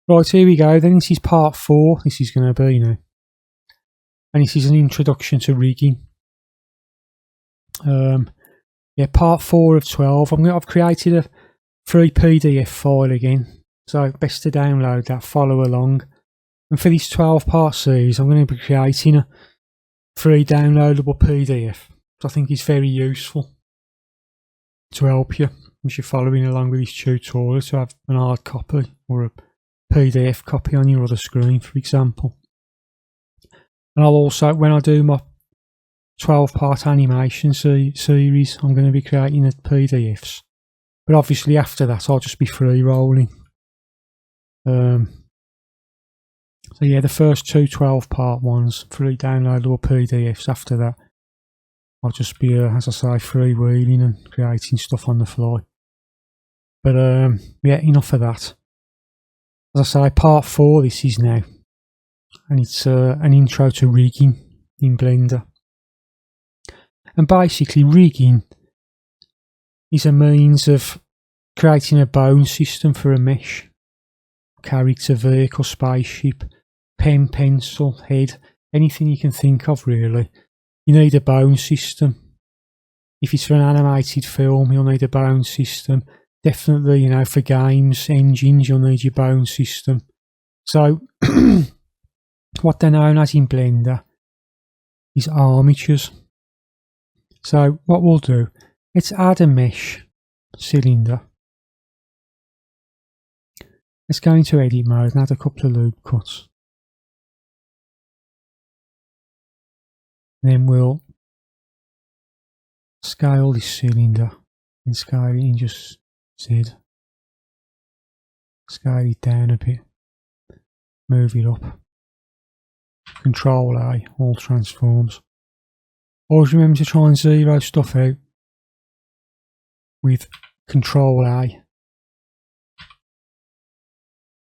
Right, here we go. Then this is part 4. This is going to be now. And this is an introduction to rigging. Yeah, part 4 of 12. I've created a free PDF file again. So best to download that, follow along. And for this 12-part series, I'm going to be creating a free downloadable PDF. So I think it's very useful to help you as you're following along with this tutorial, to have an hard copy or a PDF copy on your other screen, for example. And I'll also, when I do my 12-part animation series, I'm going to be creating the PDFs. But obviously after that, I'll just be free rolling. So yeah, the first two 12-part ones, free downloadable PDFs. After that, I'll just be, as I say, freewheeling and creating stuff on the fly. But yeah, enough of that. As I say, part 4 this is now. And it's an intro to rigging in Blender. And basically, rigging is a means of creating a bone system for a mesh. Character, vehicle, spaceship, pen, pencil, head, anything you can think of really. You need a bone system. If it's for an animated film, you'll need a bone system. Definitely, for games, engines, you'll need your bone system. So, what they're known as in Blender is armatures. So, what we'll do, let's add a mesh cylinder. Let's go into edit mode and add a couple of loop cuts. Then we'll scale this cylinder and scale it in just Z. Scale it down a bit. Move it up. Control A, all transforms. Always remember to try and zero stuff out with Control A.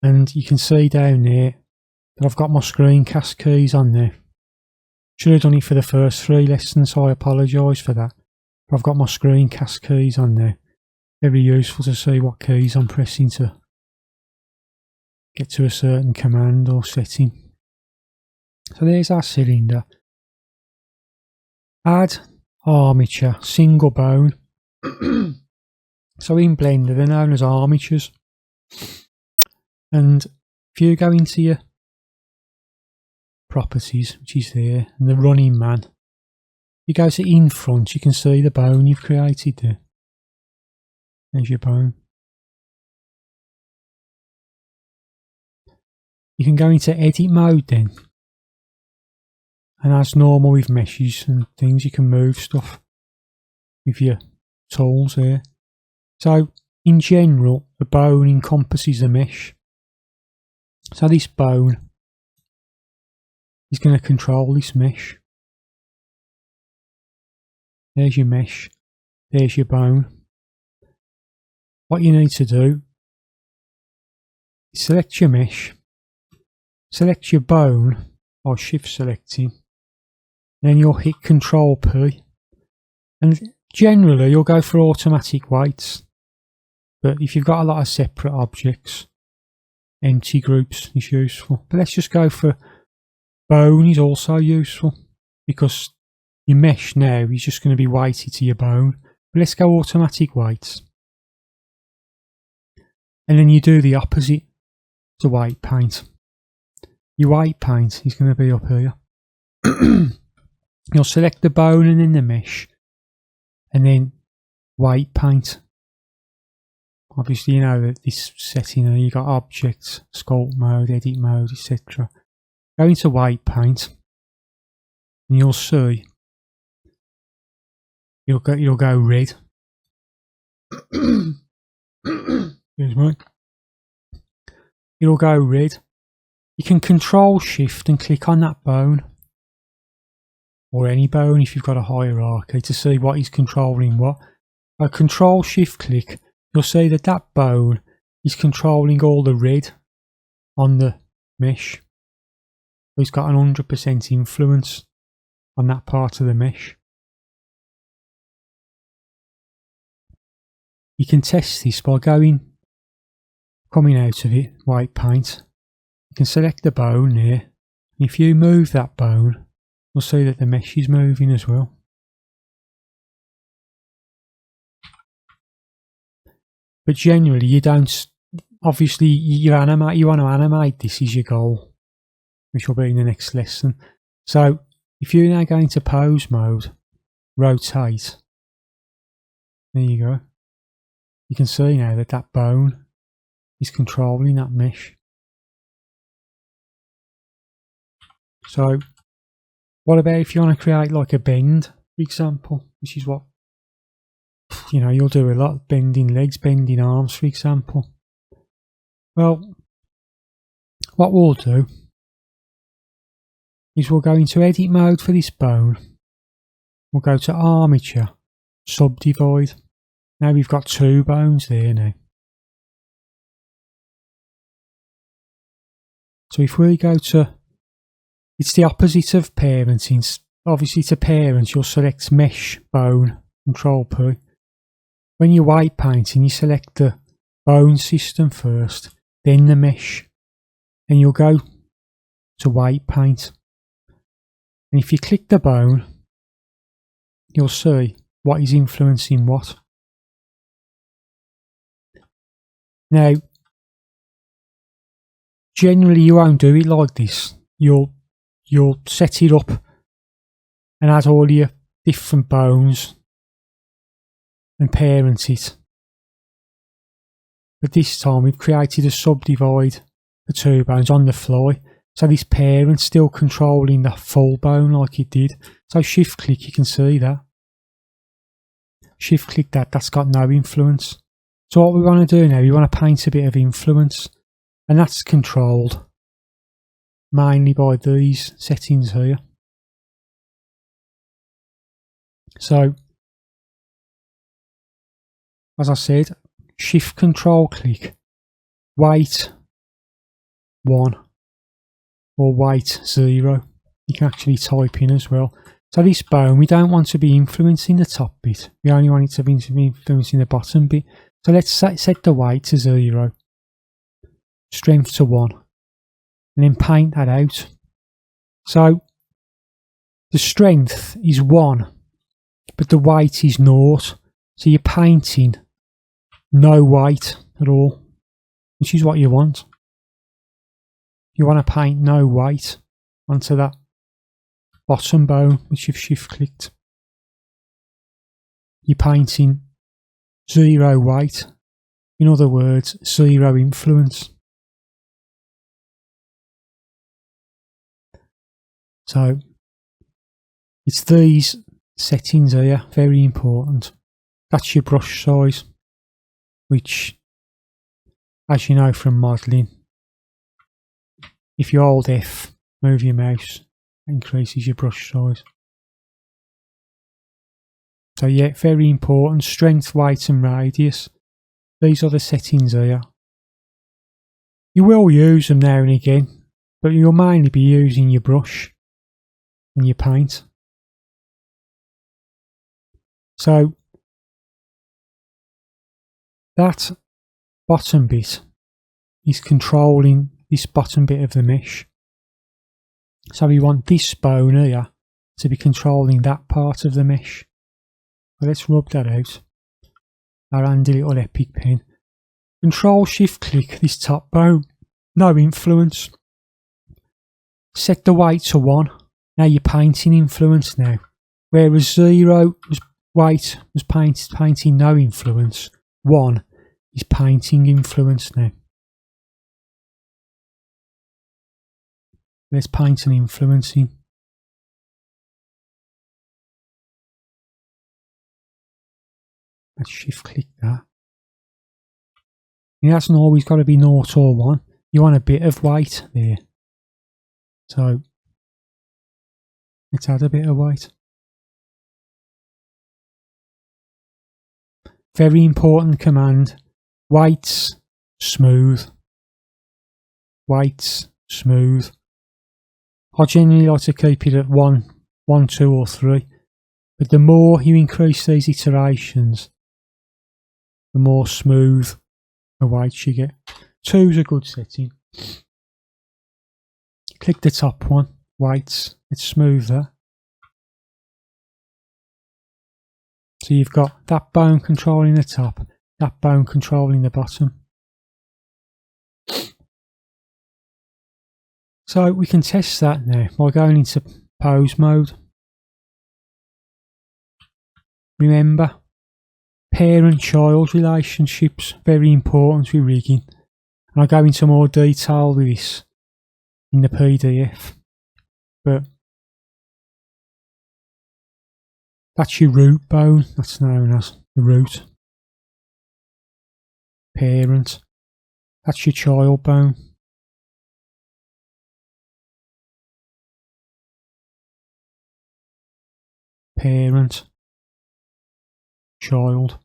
And you can see down there that I've got my screencast keys on there. Should have done it for the first 3 lessons, so I apologise for that. But I've got my screencast keys on there. Very useful to see what keys I'm pressing to get to a certain command or setting. So there's our cylinder. Add armature, single bone. So in Blender they're known as armatures. And if you go into your properties, which is there, and the running man, you go to in front, you can see the bone you've created there. There's your bone. You can go into edit mode then. And as normal with meshes and things, you can move stuff with your tools there. So in general, the bone encompasses a mesh. So this bone is going to control this mesh. There's your mesh. There's your bone. What you need to do is select your mesh, select your bone by shift selecting, then you'll hit Control P, and generally you'll go for automatic weights, but if you've got a lot of separate objects, empty groups is useful. But let's just go for bone is also useful, because your mesh now is just going to be weighted to your bone. But let's go automatic weights. And then you do the opposite to weight paint. Your weight paint is going to be up here. You'll select the bone and then the mesh, and then weight paint. Obviously, you know that this setting here, you've got objects, sculpt mode, edit mode, etc. Go into weight paint, and you'll see you'll go red. Excuse me. It'll go red. You can Control Shift and click on that bone, or any bone if you've got a hierarchy, to see what is controlling what. A Control Shift click, you'll see that that bone is controlling all the red on the mesh. It's got an 100% influence on that part of the mesh. You can test this by coming out of it, weight paint, you can select the bone here. And if you move that bone, you'll see that the mesh is moving as well. But generally, you don't. Obviously, you want to animate this is your goal, which will be in the next lesson. So, if you now go into pose mode, rotate. There you go. You can see now that that bone is controlling that mesh. So, what about if you want to create like a bend, for example, which is what, you know, you'll do a lot, bending legs, bending arms, for example. Well, what we'll do is we'll go into edit mode for this bone. We'll go to Armature, subdivide. Now we've got two bones there now. So if we go to, it's the opposite of parenting. Obviously to parent, you'll select mesh, bone, Control P. When you're weight painting, you select the bone system first, then the mesh. And you'll go to weight paint. And if you click the bone, you'll see what is influencing what. Now, generally you won't do it like this. You'll set it up and add all your different bones and parent it. But this time we've created a subdivide for two bones on the fly. So this parent's still controlling the full bone like it did. So shift click, you can see that. Shift click that, that's got no influence. So what we want to do now, we want to paint a bit of influence. And that's controlled mainly by these settings here. So, as I said, shift control click, weight 1 or weight 0. You can actually type in as well. So this bone, we don't want to be influencing the top bit. We only want it to be influencing the bottom bit. So let's set the weight to 0. Strength to 1. And then paint that out. So the strength is 1, but the weight is 0. So you're painting no weight at all, which is what you want. You want to paint no weight onto that bottom bone, which you've shift clicked. You're painting 0 weight. In other words, 0 influence. So it's these settings here, very important. That's your brush size, which, as you know from modelling, if you hold F, move your mouse, increases your brush size. So yeah, very important. Strength, weight and radius. These are the settings here. You will use them now and again, but you'll mainly be using your brush and your paint. So that bottom bit is controlling this bottom bit of the mesh. So we want this bone here to be controlling that part of the mesh. So let's rub that out. Our handy little epic pen. Control Shift click this top bone. No influence. Set the weight to 1. Now you're painting influence now. Whereas 0 was weight was painting no influence. 1 is painting influence now. Let's paint an influencing. Let's shift click that. It hasn't always got to be 0 or 1. You want a bit of weight there. So let's add a bit of weight. Very important command. Weights smooth. Weights smooth. I generally like to keep it at 1, 2 or 3. But the more you increase these iterations, the more smooth the weights you get. 2 is a good setting. click the top one, weights, it's smoother. So you've got that bone controlling the top, that bone controlling the bottom. So we can test that now by going into pose mode. Remember, parent-child relationships, very important with rigging. And I'll go into more detail with this in the PDF. But that's your root bone, that's known as the root. Parent, that's your child bone. Parent, child.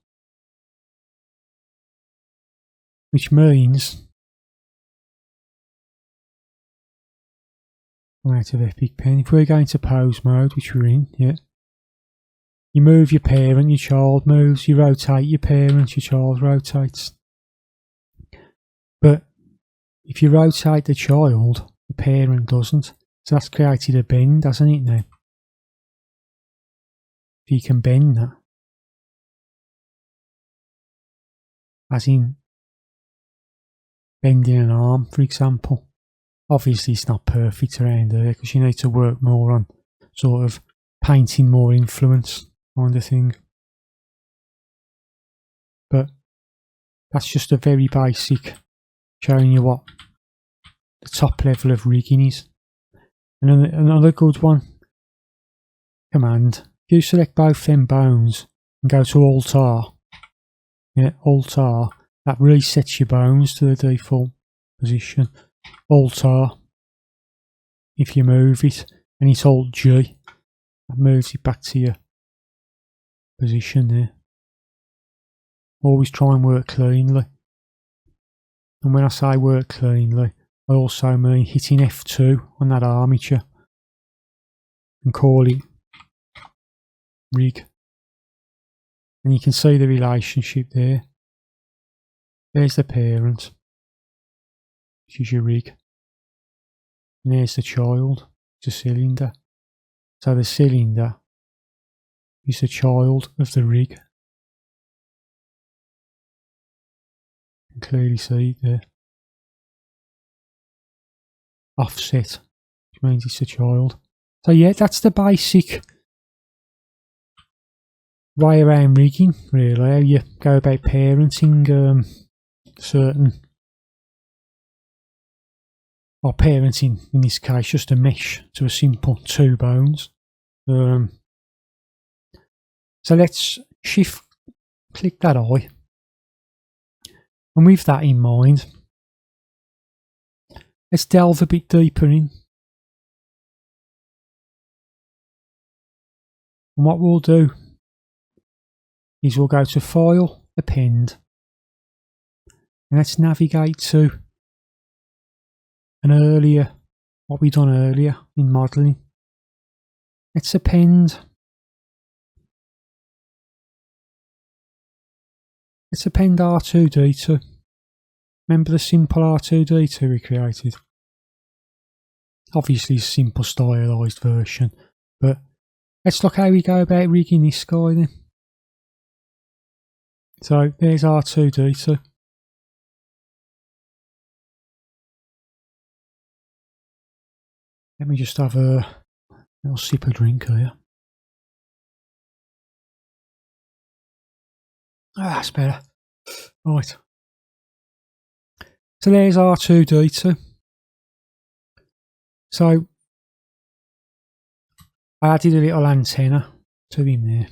Which means, I'm out of Epic Pen, if we're going to pose mode, which we're in, yeah. You move your parent, your child moves, you rotate your parent, your child rotates. But if you rotate the child, the parent doesn't. So that's created a bend, hasn't it now? If you can bend that, as in bending an arm, for example. Obviously it's not perfect around there because you need to work more on sort of painting more influence kind of thing. But that's just a very basic, showing you what the top level of rigging is. And another good one, command. If you select both them bones and go to Alt-R, yeah, Alt-R, that resets your bones to the default position. Alt-R, if you move it, and it's Alt-G, that moves it back to your position there. Always try and work cleanly. And when I say work cleanly, I also mean hitting F2 on that armature and call it rig. And you can see the relationship there. There's the parent, which is your rig. And there's the child, it's a cylinder. So the cylinder is the child of the rig. You can clearly see it there. Offset, which means it's a child. So yeah, that's the basic way around rigging, really, how you go about parenting certain, or parenting in this case, just a mesh to a simple two bones. So let's shift click that eye, and with that in mind, let's delve a bit deeper in. And what we'll do is we'll go to File, Append, and let's navigate to what we done earlier in modelling. Let's append. Let's append R2D2. Remember the simple R2D2 we created? Obviously it's a simple stylised version, but let's look how we go about rigging this guy then. So there's R2D2. Let me just have a little sip of drink here. Ah, that's better. Right. So there's R2D2. So I added a little antenna to him there.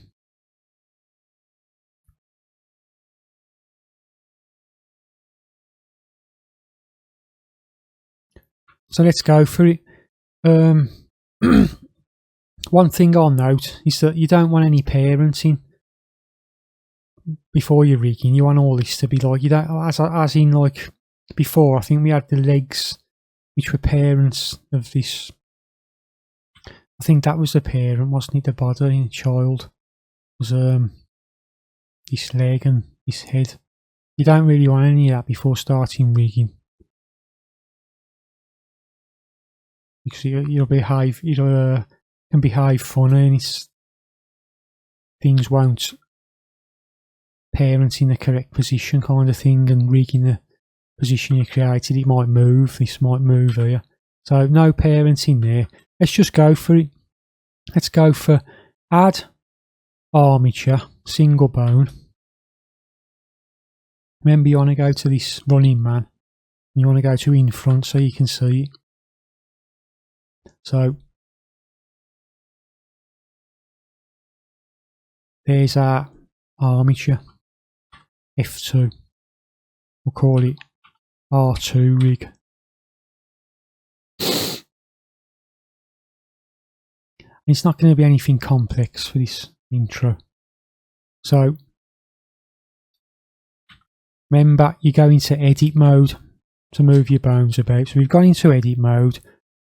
So let's go for it. One thing I'll note is that you don't want any parenting before you're rigging. You want all this to be like, you don't, as in like before, I think we had the legs which were parents of this. I think that was the parent, wasn't it? The body and the child was this leg and this head. You don't really want any of that before starting rigging. because it'll behave, can behave funny, and things won't parent in the correct position kind of thing, and rigging the position you created. It might move, this might move here. So no parenting there. Let's just go for it. Let's go for add armature, single bone. Remember, you want to go to this running man. You want to go to in front so you can see it. So there's our armature, F2. We'll call it R2 rig. It's not going to be anything complex for this intro. So remember, you go into edit mode to move your bones about. So we've gone into edit mode.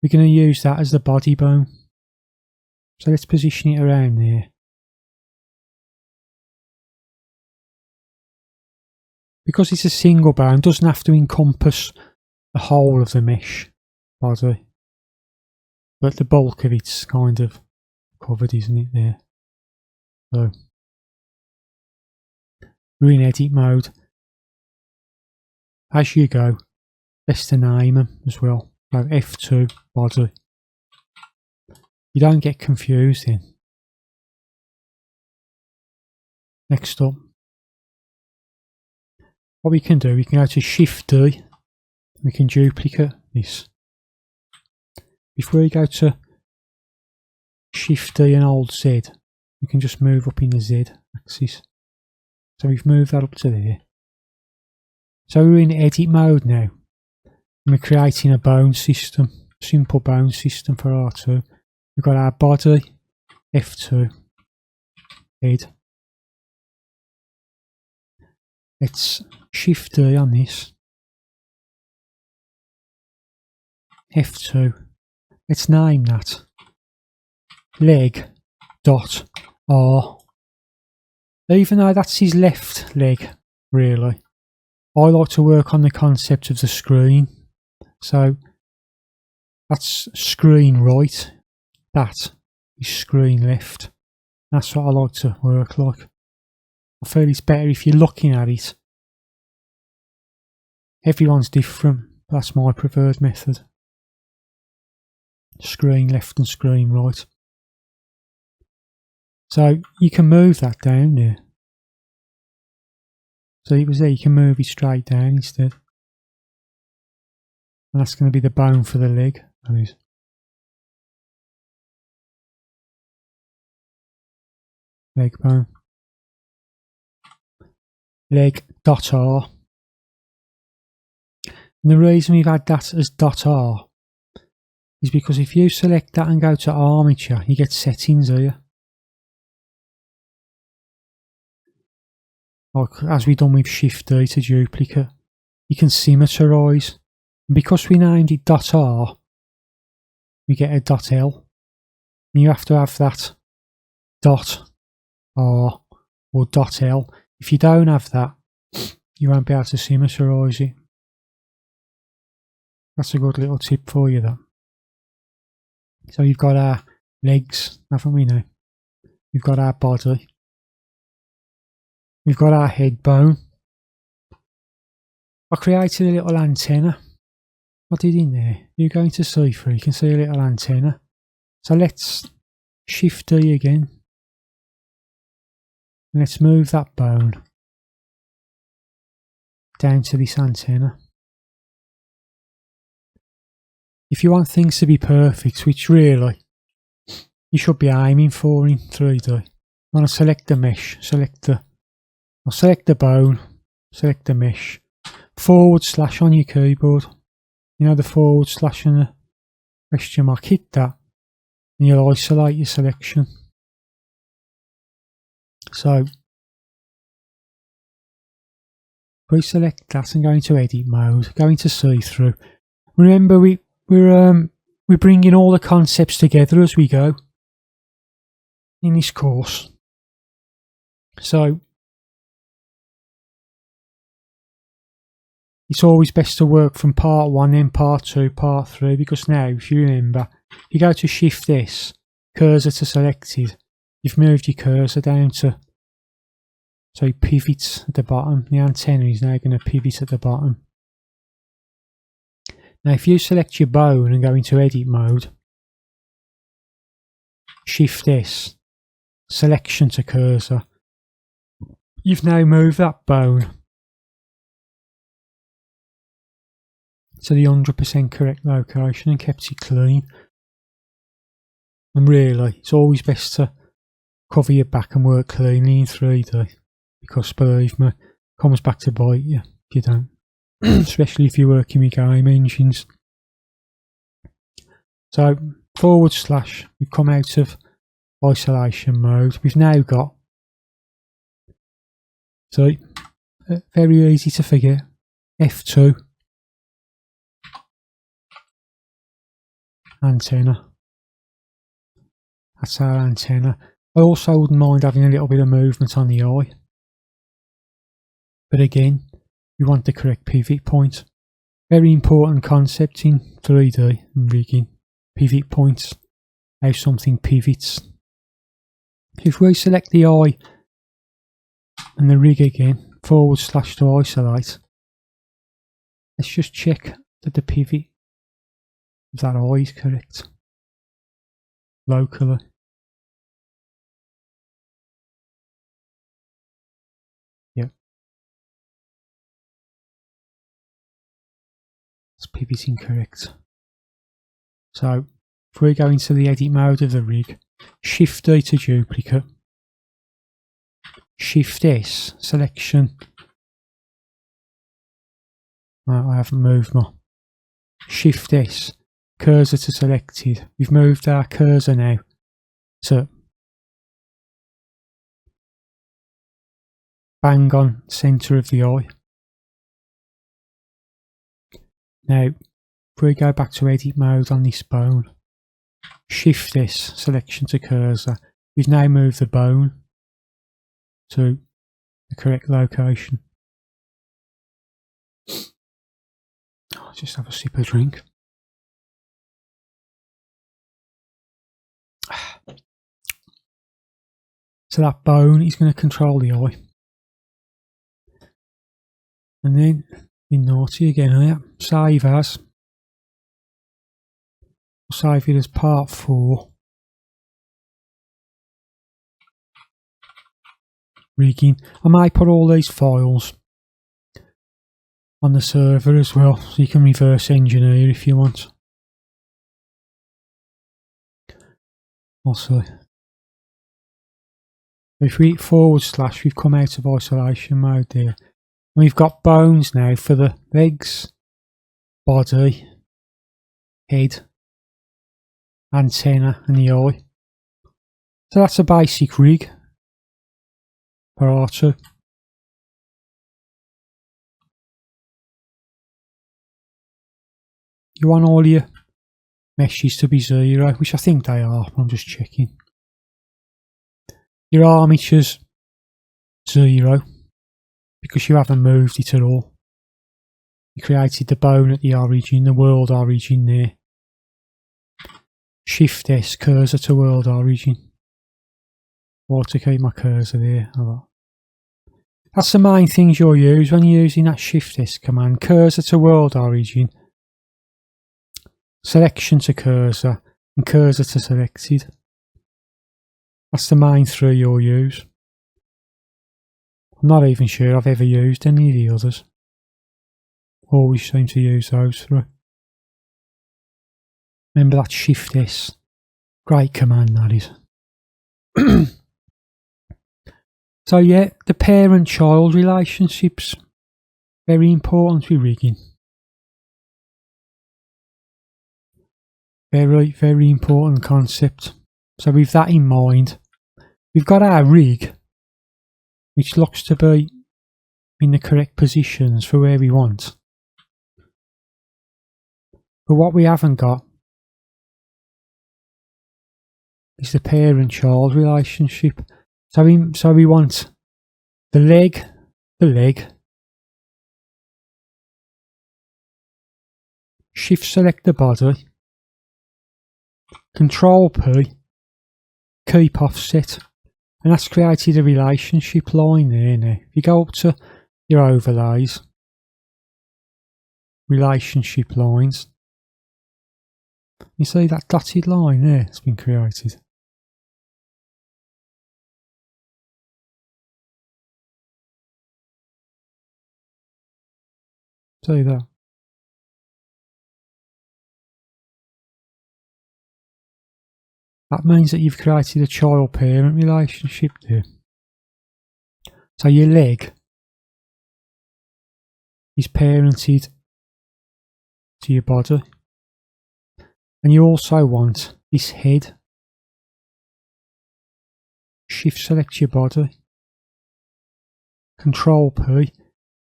We're going to use that as the body bone. So let's position it around there. Because it's a single bone, it doesn't have to encompass the whole of the mesh body. But the bulk of it's kind of covered, isn't it, there? So we're in edit mode. As you go, best to name them as well. So F2 body. You don't get confused then. Next up, what we can do, we can go to Shift D. We can duplicate this. Before we go to Shift D and Alt Z, we can just move up in the Z axis. So we've moved that up to there. So we're in edit mode now. And we're creating a bone system, simple bone system for R2. We've got our body, F2, head. Let's Shift D on this. F2. Let's name that leg dot R. Even though that's his left leg, really, I like to work on the concept of the screen. So that's screen right, that is screen left. That's what I like to work like. I feel it's better if you're looking at it. Everyone's different. That's my preferred method. Screen left and screen right. So you can move that down there. So it was there, you can move it straight down instead. And that's going to be the bone for the leg. Leg bone. Leg dot R. And the reason we've had that as dot R is because if you select that and go to armature, you get settings here. Like as we've done with Shift D to duplicate, you can symmetrize. And because we named it dot R, we get a dot L. And you have to have that dot R or dot L. If you don't have that, you won't be able to symmetrize it. That's a good little tip for you, that. So you've got our legs, haven't we now? We've got our body. We've got our head bone. I created a little antenna. I did in there. You're going to see through, you can see a little antenna. So let's Shift D again. And let's move that bone down to this antenna. If you want things to be perfect, which really you should be aiming for in 3D, you want to select the mesh, select the bone, select the mesh, / on your keyboard. You know, the / and the question mark, hit that, and you'll isolate your selection. So pre-select that and go into edit mode, go into see through. Remember, we're bringing all the concepts together as we go in this course. So it's always best to work from part 1, then part 2, part 3, because now, if you remember, if you go to Shift S, cursor to selected, you've moved your cursor down to, so it pivots at the bottom. The antenna is now going to pivot at the bottom. Now if you select your bone and go into edit mode, Shift S, selection to cursor, you've now moved that bone to the 100% correct location and kept it clean. And really, it's always best to cover your back and work cleanly in 3D, because believe me, it comes back to bite you if you don't. Especially if you're working with game engines. So /, we've come out of isolation mode. We've now got, so very easy to forget, F2, antenna. That's our antenna. I also wouldn't mind having a little bit of movement on the eye. But again, we want the correct pivot point. Very important concept in 3D and rigging. Pivot points, how something pivots. If we select the eye and the rig again, / to isolate, let's just check that the pivot of that eye is correct locally. Yep. It's pivoting correct. So if we go into the edit mode of the rig, Shift D to duplicate, Shift S, selection. No, I haven't moved my Shift S, cursor to selected. We've moved our cursor now to bang on centre of the eye. Now if we go back to edit mode on this bone, Shift S, selection to cursor, we've now moved the bone to the correct location. I'll just have a sip of drink. So that bone is going to control the eye. And then, be naughty again here, save as. We'll save it as part 4. Rigging. I might put all these files on the server as well, so you can reverse engineer if you want. Also, if we hit /, we've come out of isolation mode there. We've got bones now for the legs, body, head, antenna and the eye. So that's a basic rig for R2. You want all your meshes to be 0, which I think they are, I'm just checking. Your armatures 0, because you haven't moved it at all. You created the bone at the origin, the world origin there. Shift S, cursor to world origin. Or to keep my cursor there. That's the main things you'll use when you're using that Shift S command. Cursor to world origin, selection to cursor, and cursor to selected. That's the main 3 you'll use. I'm not even sure I've ever used any of the others. Always seem to use those 3. Remember that Shift S. Great command that is. So yeah, the parent-child relationships, very important with rigging. Very, very important concept. So with that in mind, we've got our rig, which looks to be in the correct positions for where we want. But what we haven't got is the parent-child relationship. So we want the leg, shift select the body, Control P, keep offset, and that's created a relationship line there now. If you go up to your overlays, relationship lines, you see that dotted line there has been created. See that? That means that you've created a child-parent relationship there. So your leg is parented to your body. And you also want this head. Shift select your body. Control P.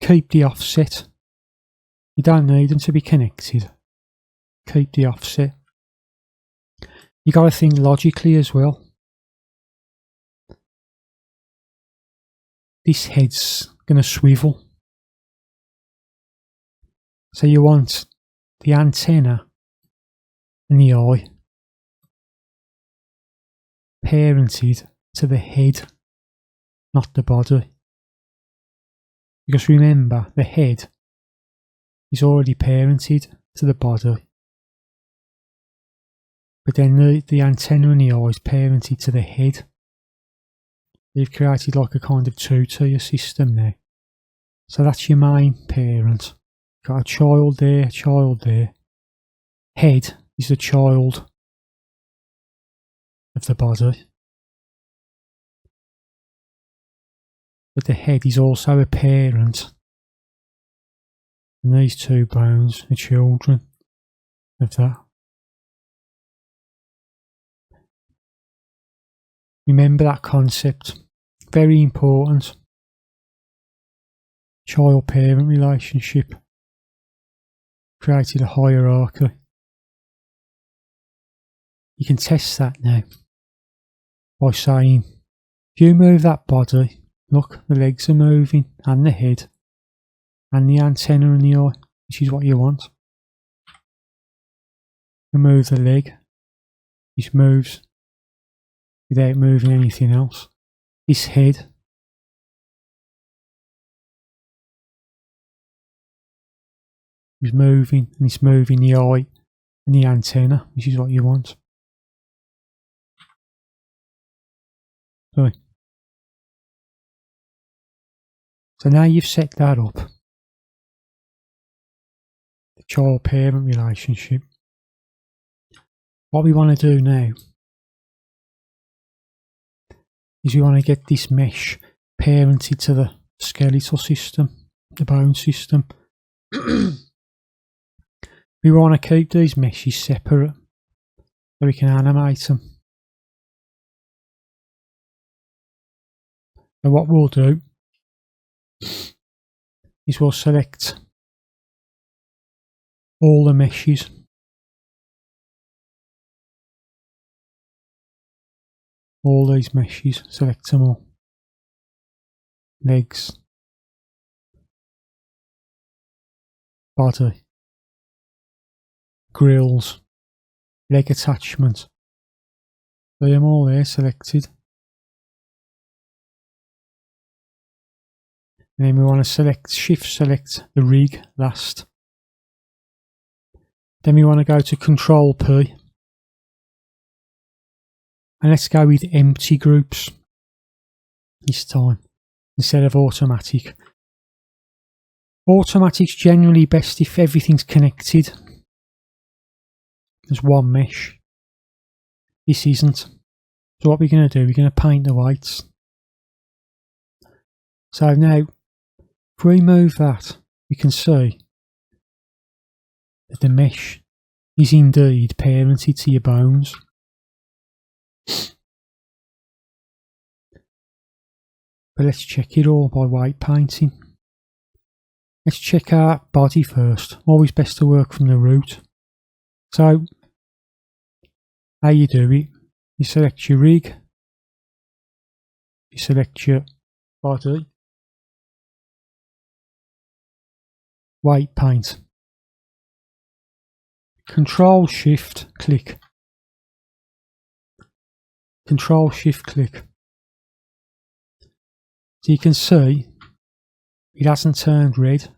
Keep the offset. You don't need them to be connected. Keep the offset. You got to think logically as well. This head's going to swivel. So you want the antenna and the eye parented to the head, not the body. Because remember, the head is already parented to the body. But then the antenna and the eye is parented to the head. You've created like a kind of two-tier system there. So that's your main parent. Got a child there, a child there. Head is the child of the body. But the head is also a parent. And these two bones are children of that. Remember that concept. Very important. Child-parent relationship. Created a hierarchy. You can test that now by saying, if you move that body, look, the legs are moving, and the head, and the antenna and the eye, which is what you want. You move the leg, it moves without moving anything else. This head is moving, and it's moving the eye and the antenna, which is what you want. So now you've set that up, the child-parent relationship. What we want to do now is we want to get this mesh parented to the skeletal system, the bone system. We want to keep these meshes separate so we can animate them. So what we'll do is we'll select all the meshes. All these meshes, select them all. Legs, body, grills, leg attachment. See them all there selected. And then we want to shift select the rig last. Then we want to go to Control P. And let's go with empty groups this time, instead of automatic. Automatic's generally best if everything's connected. There's one mesh. This isn't. So what we're going to do, we're going to paint the whites. So now, if we move that, we can see that the mesh is indeed parented to your bones. But let's check it all by white painting. Let's check our body first. Always best to work from the root. So, how you do it, you select your rig, you select your body, white paint. Control Shift click. Control Shift click. So you can see it hasn't turned red.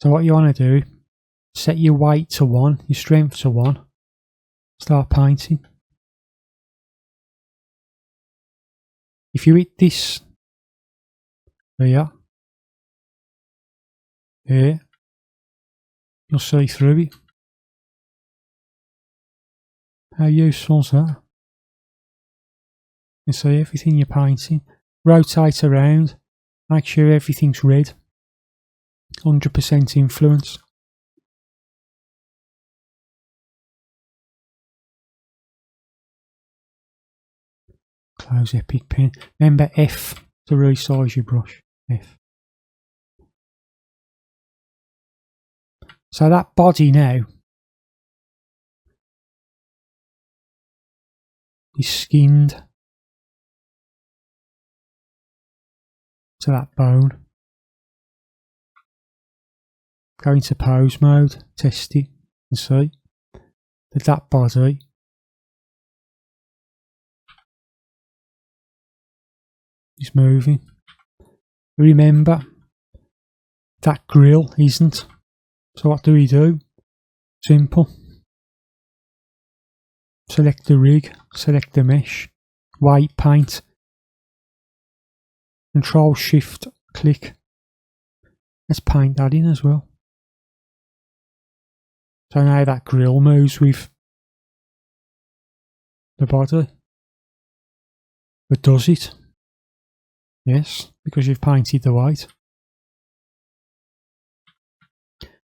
So what you want to do, set your weight to 1, your strength to 1, start painting. If you hit this here, you'll see through it. How useful is that? You see everything you're painting. Rotate around, make sure everything's red. 100% influence. Close Epic Pen. Remember F to resize your brush. F. So that body now is skinned to that bone. Go into pose mode, test it, and see that body is moving. Remember, that grill isn't. So what do we do? Simple. Select the rig, select the mesh, weight paint, Control Shift click. Let's paint that in as well. So now that grill moves with the body. But does it? Yes, because you've painted the white.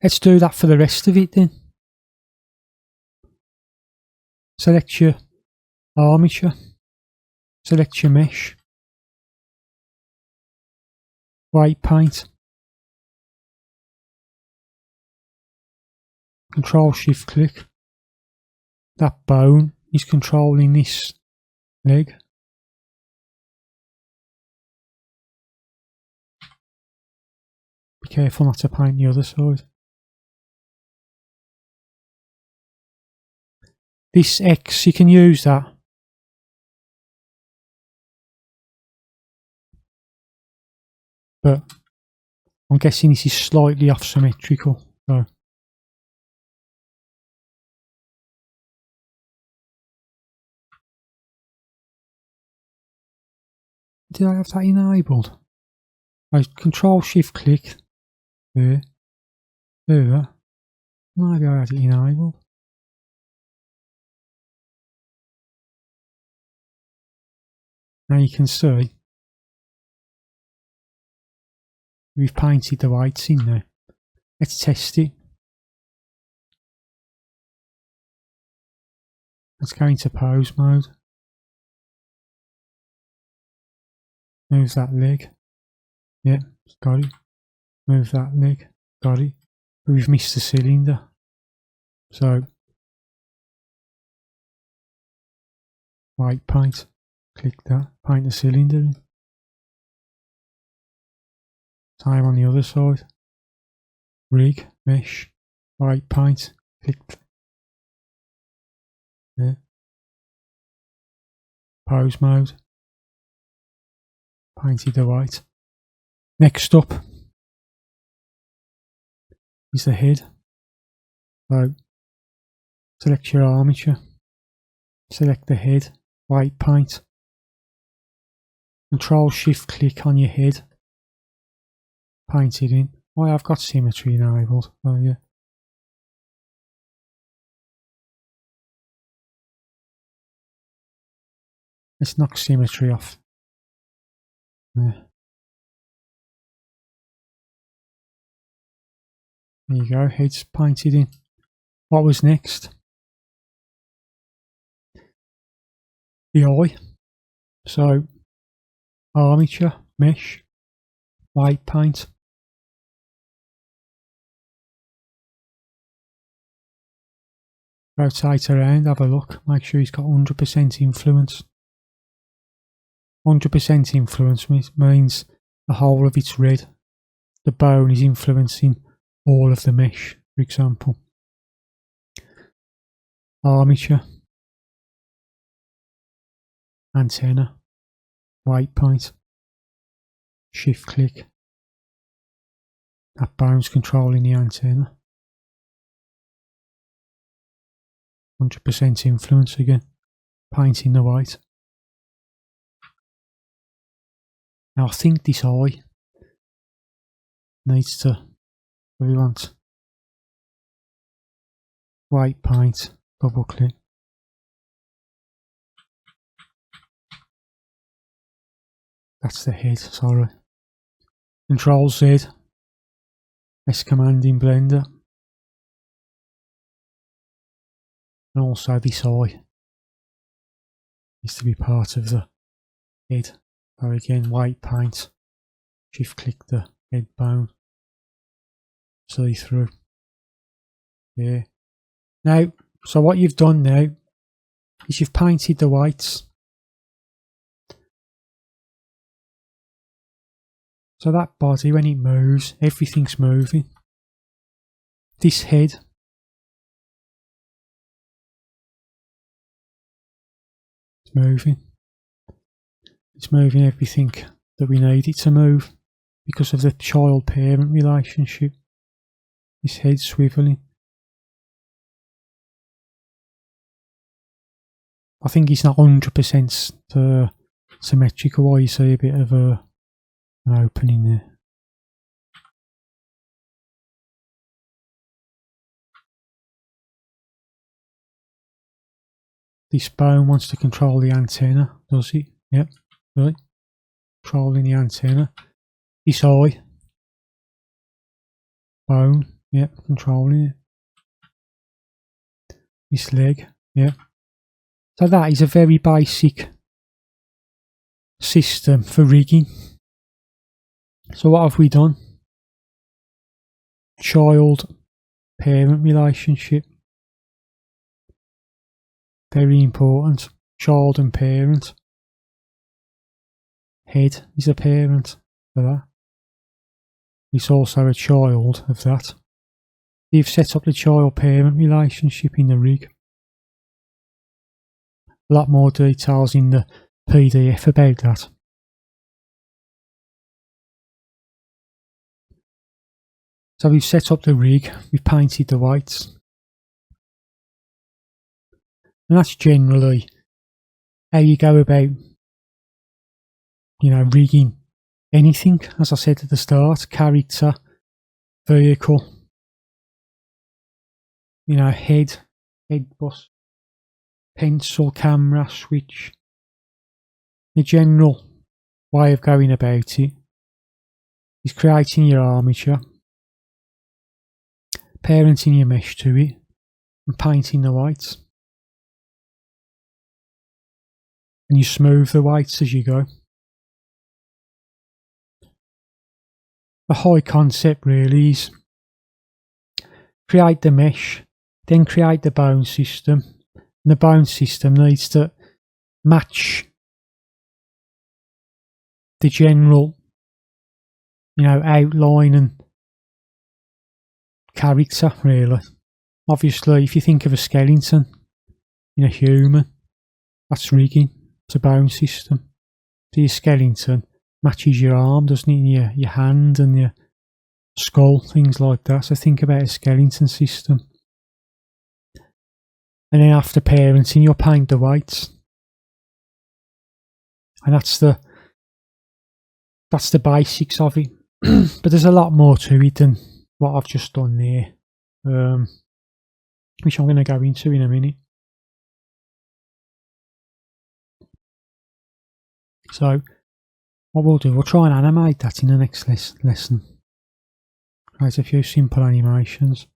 Let's do that for the rest of it then. Select your armature, select your mesh, weight paint, Control Shift click. That bone is controlling this leg. Be careful not to paint the other side. This X, you can use that. But I'm guessing this is slightly off symmetrical. So did I have that enabled? I Control Shift click. There. Do that. Maybe I had it enabled. Now you can see we've painted the whites in there. Let's test it. Let's go into pose mode. Move that leg. Yeah, got it. Move that leg. Got it. But we've missed the cylinder. So, white paint. Click that. Paint the cylinder in. Same on the other side. Rig, mesh, white paint. Click. Yeah. Pose mode. Painted the white. Next up is the head. So select your armature, select the head, white paint, Control Shift click on your head, paint it in. Oh, I've got symmetry enabled. Oh yeah. Let's knock symmetry off. There you go, head's painted in. What was next? The eye. So, armature, mesh, white paint. Rotate around, have a look, make sure he's got 100% influence. 100% influence means the whole of it's red. The bone is influencing all of the mesh. for example. Armature, antenna, weight paint, shift click, that bone's controlling the antenna. 100% influence again, painting the white. Now I think this eye needs to, we want white paint, double click. That's the head, sorry. Control Z, S command in Blender. And also this eye needs to be part of the head. So again, white paint, shift click the head bone, see through. Yeah. Now, so what you've done now is you've painted the whites. So that body, when it moves, everything's moving. This head, it's moving. It's moving everything that we need it to move because of the child-parent relationship. This head's swiveling. I think it's not 100% symmetrical, why you see a bit of an opening there. This bone wants to control the antenna, does it? Yep, right. Controlling the antenna. This eye, bone, yep, controlling it. This leg, yep. So that is a very basic system for rigging. So what have we done? Child-parent relationship. Very important. Child and parent. Head is a parent for that. It's also a child of that. You've set up the child-parent relationship in the rig. A lot more details in the PDF about that. So we've set up the rig, we've painted the whites. And that's generally how you go about, rigging anything. As I said at the start, character, vehicle, head bus, pencil, camera, switch. The general way of going about it is creating your armature, parenting your mesh to it, and painting the whites. And you smooth the whites as you go. The high concept really is create the mesh, then create the bone system. And the bone system needs to match the general, outline and character, really. Obviously, if you think of a skeleton in a human, that's rigging. It's a bone system. So your skeleton matches your arm, doesn't it? Your hand and your skull, things like that. So think about a skeleton system. And then after parenting, you'll paint the whites. And that's the basics of it. But there's a lot more to it than what I've just done there, which I'm going to go into in a minute. So what we'll do, we'll try and animate that in the next lesson. Create a few simple animations.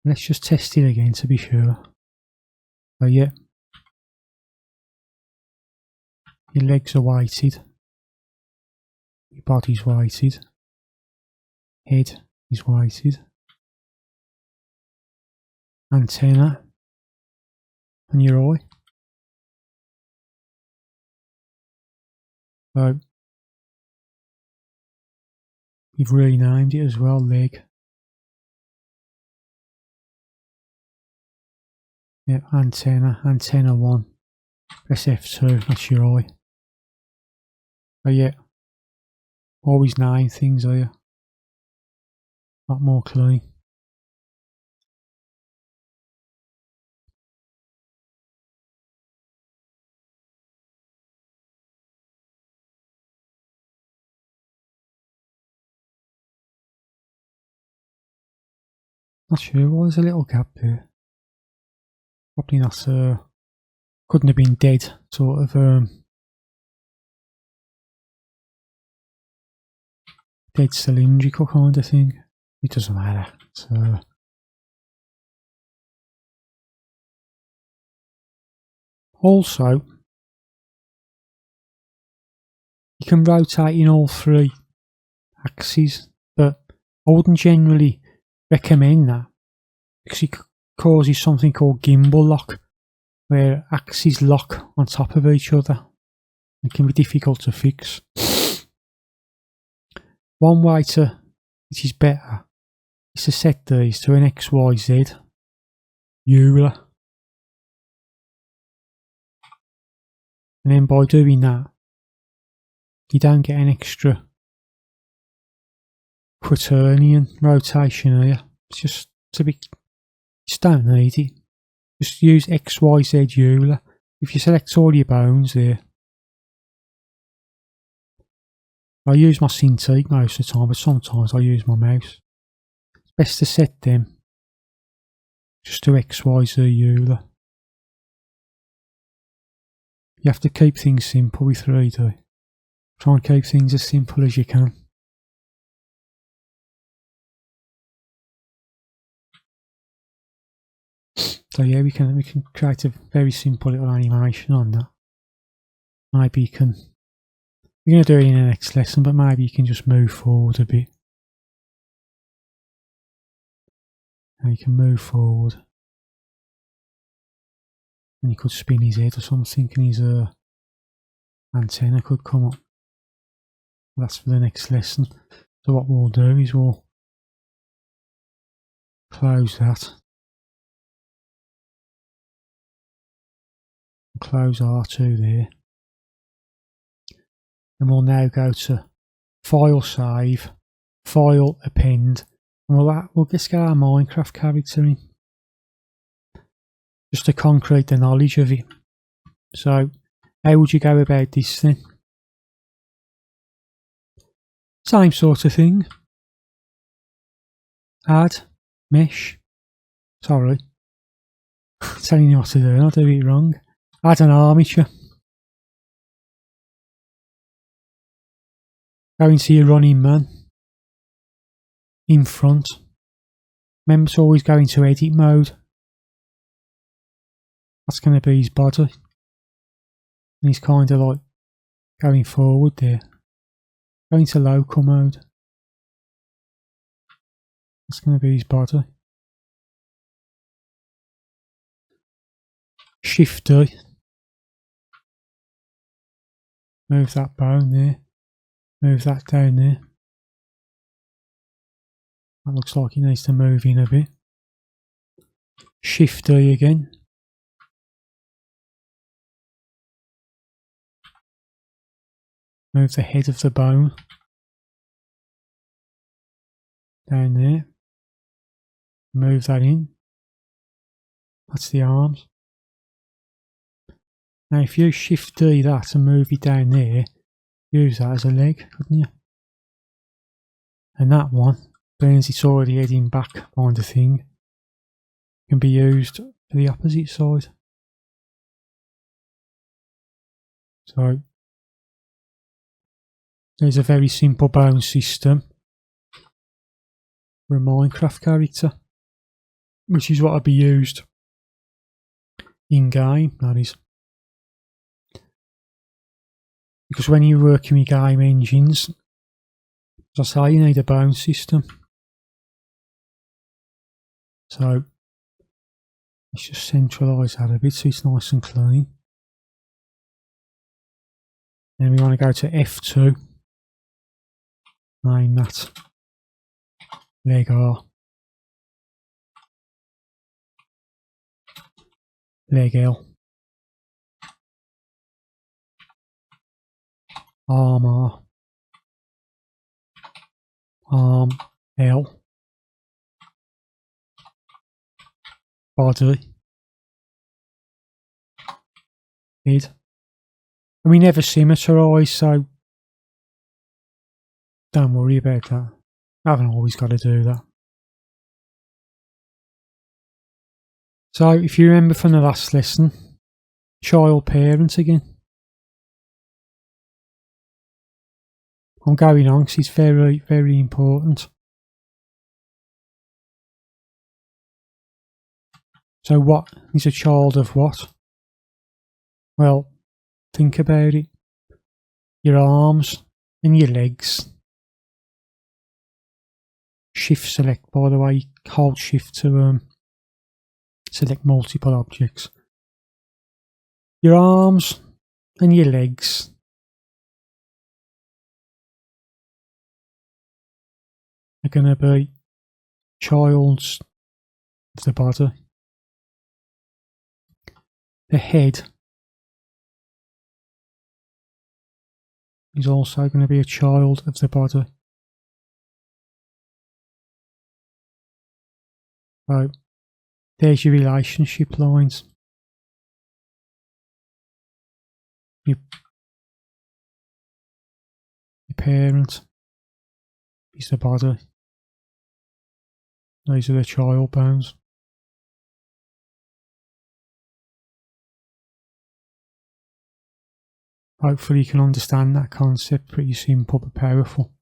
Let's just test it again to be sure. So yeah, your legs are weighted, your body's weighted, head is weighted, antenna, and your eye. So you've renamed it as well, leg, Yeah, antenna 1. Press F2, that's your eye. Oh yeah, always name things here. A lot more clean. Not sure why there's a little gap here. Probably not, couldn't have been dead, sort of, dead cylindrical kind of thing. It doesn't matter. So also, you can rotate in all 3 axes, but I wouldn't generally recommend that because it causes something called gimbal lock, where axes lock on top of each other. It can be difficult to fix. One way to, which is better, is to set these to an XYZ Euler. And then by doing that, you don't get an extra quaternion rotation here. It's just just don't need it. Just use XYZ Euler. If you select all your bones there, I use my Cintiq most of the time, but sometimes I use my mouse. It's best to set them just to XYZ Euler. You have to keep things simple with 3D. Try and keep things as simple as you can. So yeah, we can create a very simple little animation on that. Maybe you can. We're going to do it in the next lesson, but maybe you can just move forward a bit. And you can move forward. And you could spin his head or something, and his antenna could come up. That's for the next lesson. So what we'll do is we'll close that. Close R2 there. And we'll now go to File Save, File Append, and we'll just get our Minecraft character in. Just to concrete the knowledge of it. So, how would you go about this then? Same sort of thing. Add, mesh. Sorry. Telling you what to do and I'll do it wrong. Add an armature. Go into your running man. In front. Remember to always go into edit mode. That's going to be his body. And he's kind of like going forward there. Go into local mode. That's going to be his body. Shift D. Move that bone there. Move that down there. That looks like it needs to move in a bit. Shift D again. Move the head of the bone down there. Move that in. That's the arms. Now if you shift D that and move it down there, use that as a leg, couldn't you? And that one, means it's already heading back kind of thing, can be used for the opposite side. So there's a very simple bone system for a Minecraft character, which is what will be used in game, that is. Because when you're working with game engines, as I say, you need a bone system. So let's just centralise that a bit so it's nice and clean. Then we want to go to F2. Name that leg R. leg L, arm L, body, head. And we never symmetrise, so don't worry about that. I haven't always got to do that. So if you remember from the last lesson, child parent again. I'm going on because it's very, very important. So what is a child of what? Well, think about it. Your arms and your legs. Shift select, by the way, hold shift to select multiple objects. Your arms and your legs are going to be childs of the body. The head is also going to be a child of the body. So there's your relationship lines. Your parent is the body. Those are the child bones. Hopefully you can understand that concept, pretty simple but powerful.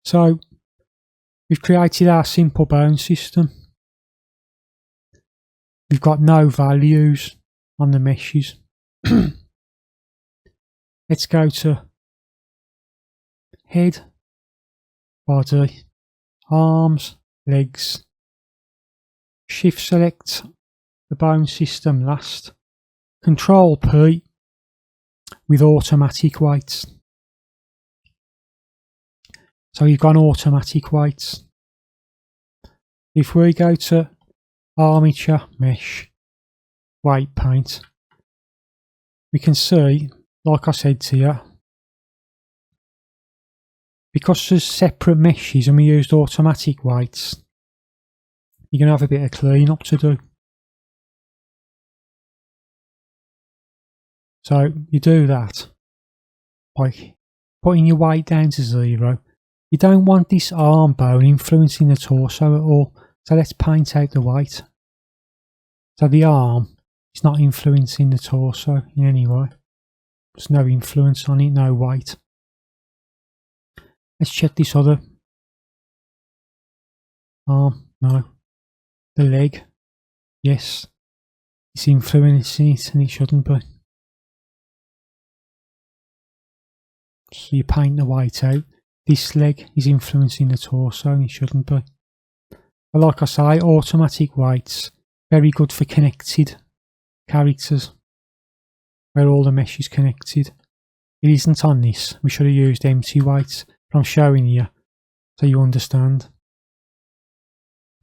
So we've created our simple bone system. We've got no values on the meshes. Let's go to head, body, arms, legs. Shift select the bone system last. Control P with automatic weights. So you've got automatic weights. If we go to Armature Mesh Weight Paint, we can see, like I said to you, because there's separate meshes and we used automatic weights, you're going to have a bit of clean up to do. So you do that by putting your weight down to 0. You don't want this arm bone influencing the torso at all, so let's paint out the weight. So the arm is not influencing the torso in any way. There's no influence on it, no weight. Let's check this other arm. No. The leg, yes, it's influencing it and it shouldn't be. So you paint the weight out. This leg is influencing the torso and it shouldn't be. But like I say, automatic weights, very good for connected characters, where all the mesh is connected. It isn't on this. We should have used empty weights, but I'm showing you so you understand.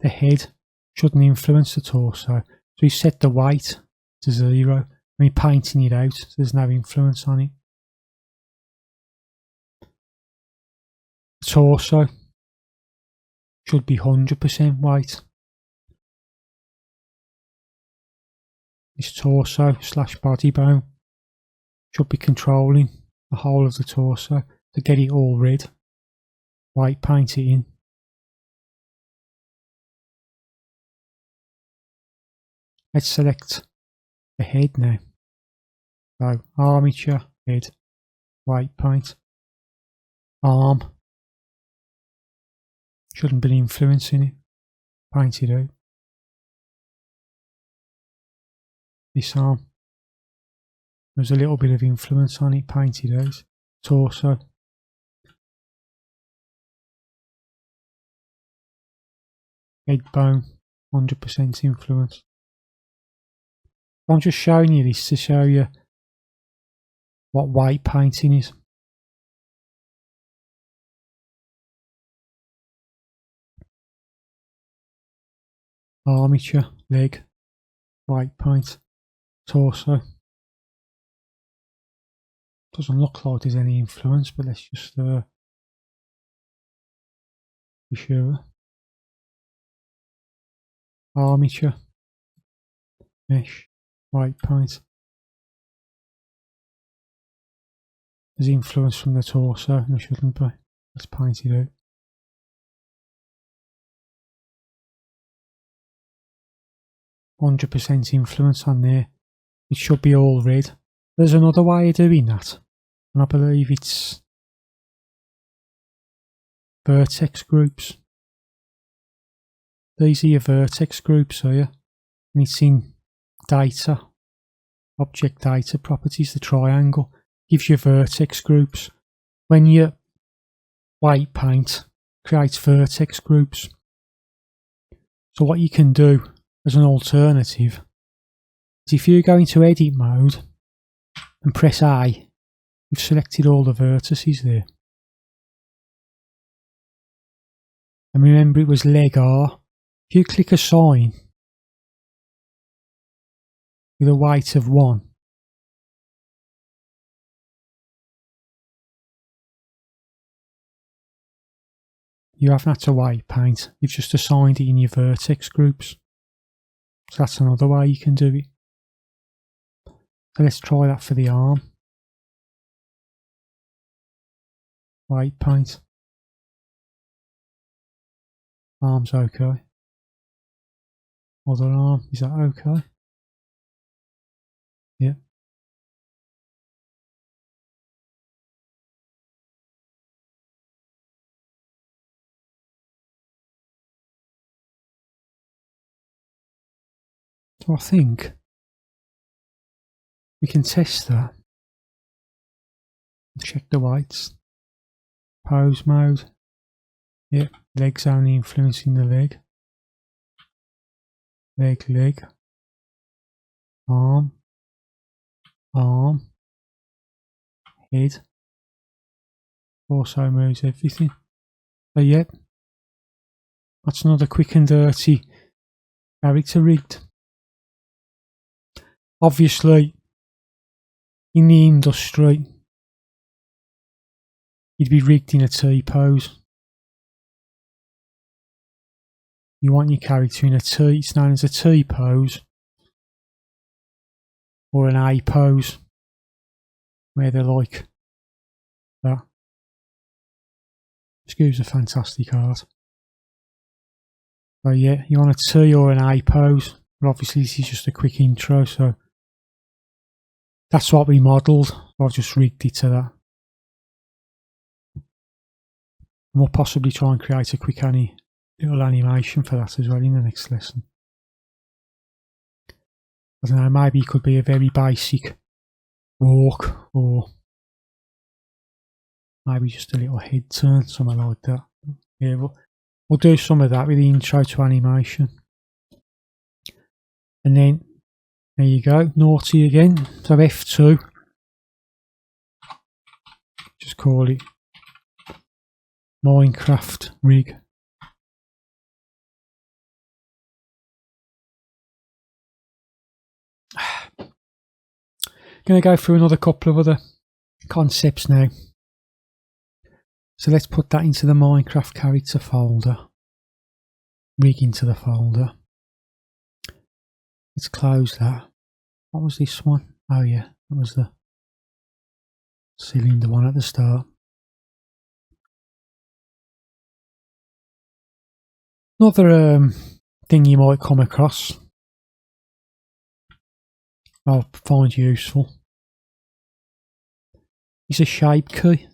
The head shouldn't influence the torso. So we set the weight to 0 and we're painting it out so there's no influence on it. The torso should be 100% weight. This torso / body bone should be controlling the whole of the torso to get it all red. White paint it in. Let's select the head now. So armature, head, white paint, arm. Shouldn't be influencing it. Paint it out. This arm. There's a little bit of influence on it. Paint it out. Torso. Head bone. 100% influence. I'm just showing you this to show you what white painting is. Armature, leg, Weight Paint torso. Doesn't look like there's any influence, but let's just be sure. Armature mesh Weight Paint. There's influence from the torso, and there shouldn't be. Let's paint it out. %100% influence on there. It should be all red. There's another way of doing that, and I believe it's vertex groups. These are your vertex groups here, and it's in data, object data properties, the triangle gives you vertex groups. When you weight paint, creates vertex groups. So what you can do as an alternative is if you go into edit mode and press A, you've selected all the vertices there. And remember it was leg R. If you click assign with a weight of 1, you haven't had to weight paint, you've just assigned it in your vertex groups. So that's another way you can do it. So let's try that for the arm. Weight paint. Arm's okay. Other arm, is that okay? Yeah. So I think we can test that. Check the weights. Pose mode. Yeah, legs only influencing the leg. Leg, leg. Arm. Arm. Head. Also moves everything. So yeah, that's another quick and dirty character rigged. Obviously, in the industry, you'd be rigged in a T-pose. You want your character in a T, it's known as a T-pose, or an A-pose, where they're like that. Excuse the fantastic art. So yeah, you want a T or an A-pose, but obviously this is just a quick intro, so that's what we modelled. I've just rigged it to that. And we'll possibly try and create a quick little animation for that as well in the next lesson. I don't know, maybe it could be a very basic walk, or maybe just a little head turn, something like that. Yeah, we'll do some of that with the intro to animation. And then, there you go, naughty again. So F2, just call it Minecraft rig. Going to go through another couple of other concepts now. So let's put that into the Minecraft character folder. Rig into the folder. Let's close that. What was this one? Oh yeah, that was the cylinder one at the start. Another thing you might come across, I'll find useful, is a shape key.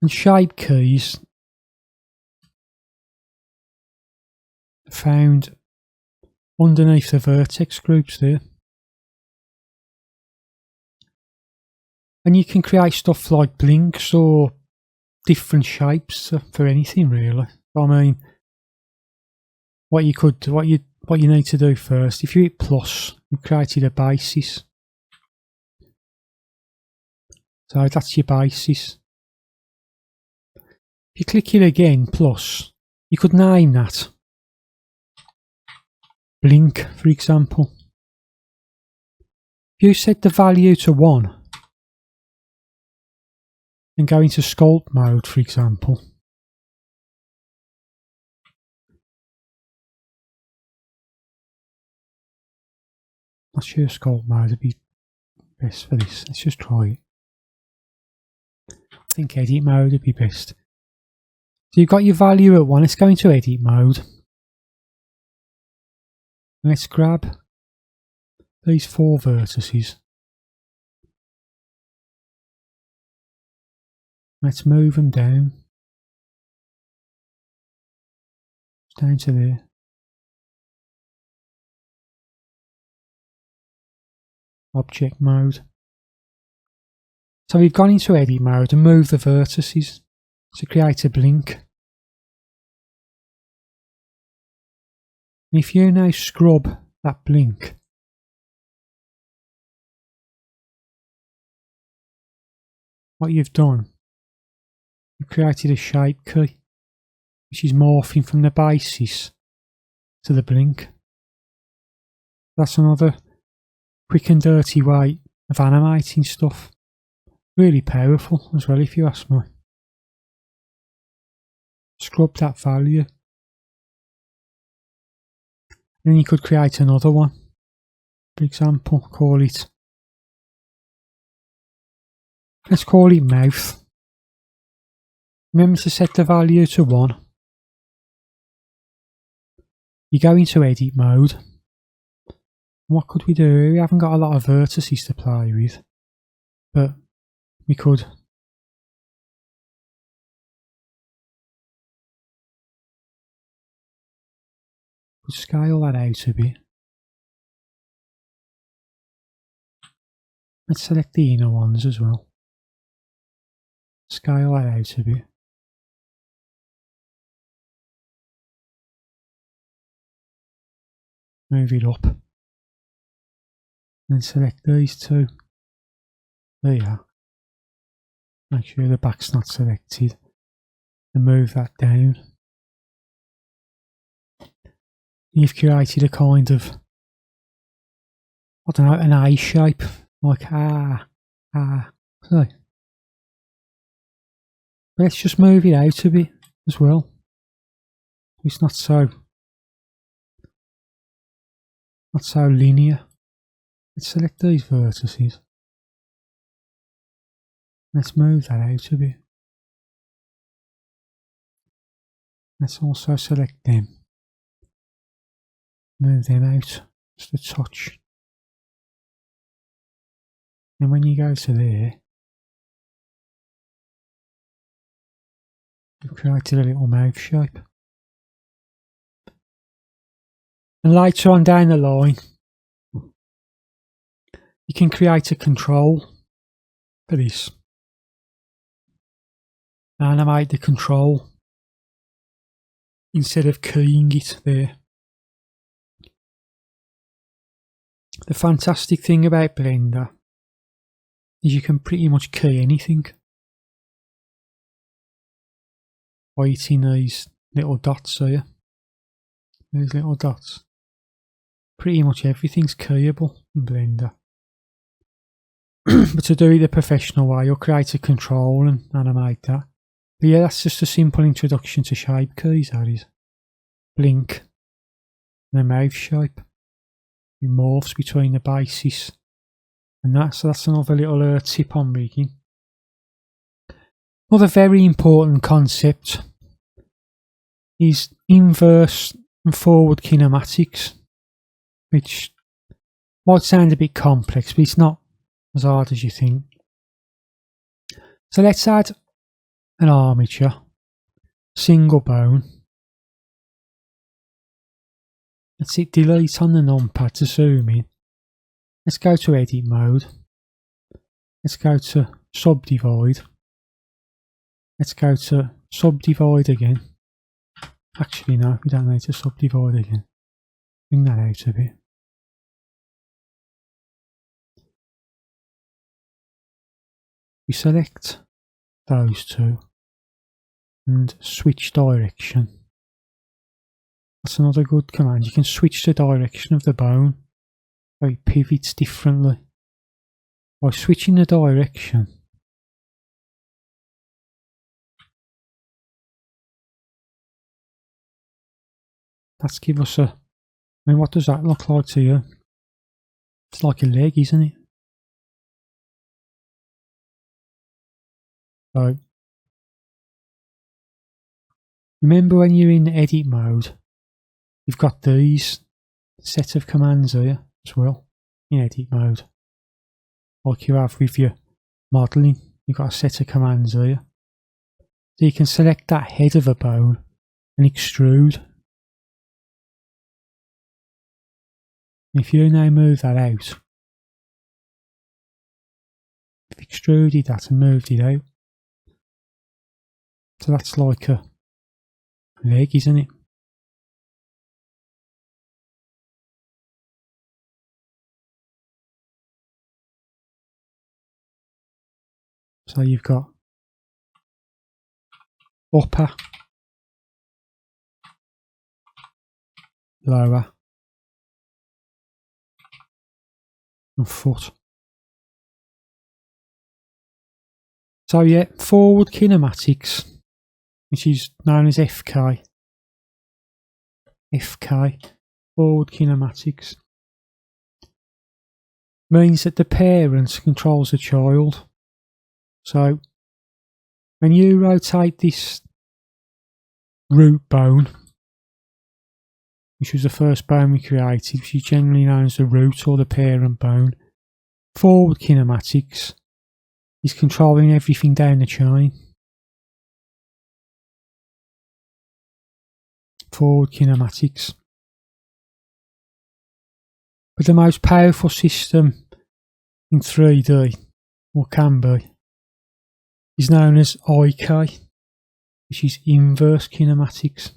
And shape keys are found underneath the vertex groups there. And you can create stuff like blinks or different shapes for anything really. I mean, what you need to do first, if you hit plus, you've created a basis. So that's your basis. If you click it again, plus, you could name that. blink, for example. If you set the value to 1 and go into sculpt mode, for example, not sure sculpt mode would be best for this. Let's just try it. I think edit mode would be best. So you've got your value at 1. Let's go into edit mode. Let's grab these 4 vertices. Let's move them down. Down to there. Object mode. So we've gone into edit mode and moved the vertices to create a blink. And if you now scrub that blink, what you've done, you've created a shape key which is morphing from the basis to the blink. That's another quick and dirty way of animating stuff. Really powerful as well, if you ask me. Scrub that value. Then you could create another one. For example, let's call it mouth. Remember to set the value to 1. You go into edit mode. What could we do? We haven't got a lot of vertices to play with, but we could scale that out a bit. Let's select the inner ones as well. Scale that out a bit. Move it up. And select these 2. There you are. Make sure the back's not selected. And move that down. You've created a kind of, I don't know, an A shape. Like so. Let's just move it out a bit as well. It's not so linear. Let's select these vertices. Let's move that out a bit. Let's also select them. Move them out just a touch. And when you go to there, you've created a little mouth shape. And later on down the line, you can create a control for this. Animate the control instead of keying it there. The fantastic thing about Blender is you can pretty much key anything by hitting these little dots here. These little dots. Pretty much everything's keyable in Blender. But to do it the professional way, you'll create a control and animate that. But yeah, that's just a simple introduction to shape keys, that is. Blink and a mouth shape. It morphs between the bases and that, so that's another little tip on rigging. Another very important concept is inverse and forward kinematics, which might sound a bit complex, but it's not as hard as you think. So let's add an armature, single bone. Let's hit delete on the numpad to zoom in. Let's go to edit mode. Let's go to subdivide. Let's go to subdivide again. Actually no, we don't need to subdivide again. Bring that out a bit. We select those 2 and switch direction. That's another good command. You can switch the direction of the bone, so it pivots differently. By switching the direction, that's give us a, I mean, what does that look like to you? It's like a leg, isn't it? So, remember when you're in edit mode, you've got these set of commands here as well in edit mode. Like you have with your modelling, you've got a set of commands here. So you can select that head of a bone and extrude. If you now move that out, I've extruded that and moved it out. So that's like a leg, isn't it? So you've got upper, lower, and foot. So yeah, forward kinematics, which is known as FK. FK, forward kinematics, means that the parent controls the child. So when you rotate this root bone, which was the first bone we created, which is generally known as the root or the parent bone, forward kinematics is controlling everything down the chain. Forward kinematics. But the most powerful system in 3D, or can be, is known as IK, which is inverse kinematics.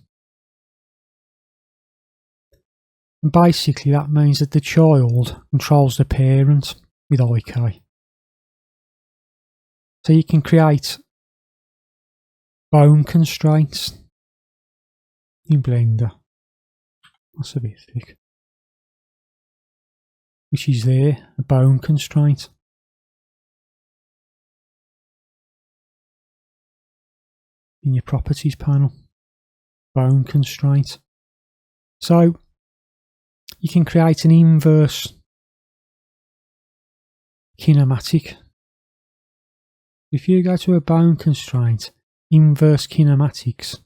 And basically that means that the child controls the parent with IK. So you can create bone constraints in Blender. That's a bit thick. Which is there, a bone constraint. In your properties panel, bone constraint. So you can create an inverse kinematic. If you go to a bone constraint, inverse kinematics,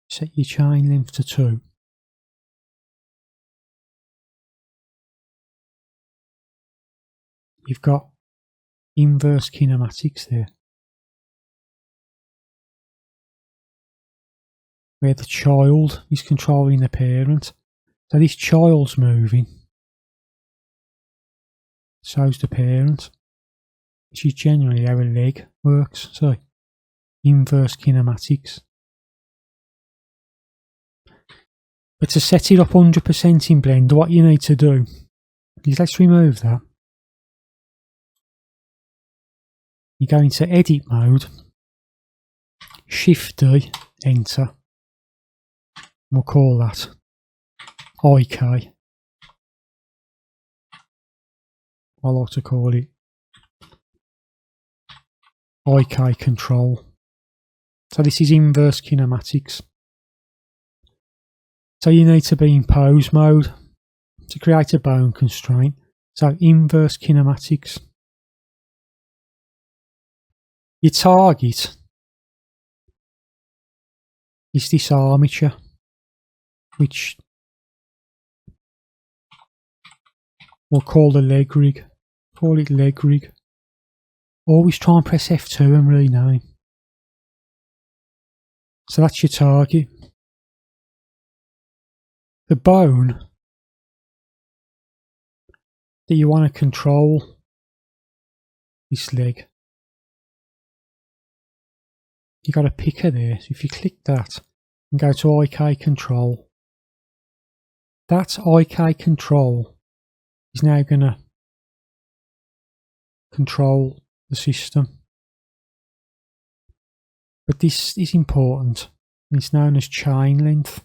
set your chain length to 2. You've got inverse kinematics there, where the child is controlling the parent. So this child's moving, so's the parent, which is generally how a leg works. So inverse kinematics. But to set it up 100% in Blender, what you need to do is, let's remove that. You go into edit mode, Shift D, enter. We'll call that IK. I like to call it IK control. So this is inverse kinematics. So you need to be in pose mode to create a bone constraint. So inverse kinematics. Your target is this armature, which we'll call the leg rig. Call it leg rig. Always try and press F2 and rename. So that's your target. The bone that you want to control, this leg, you got a picker there. So if you click that and go to IK control, that IK control is now going to control the system. But this is important. It's known as chain length.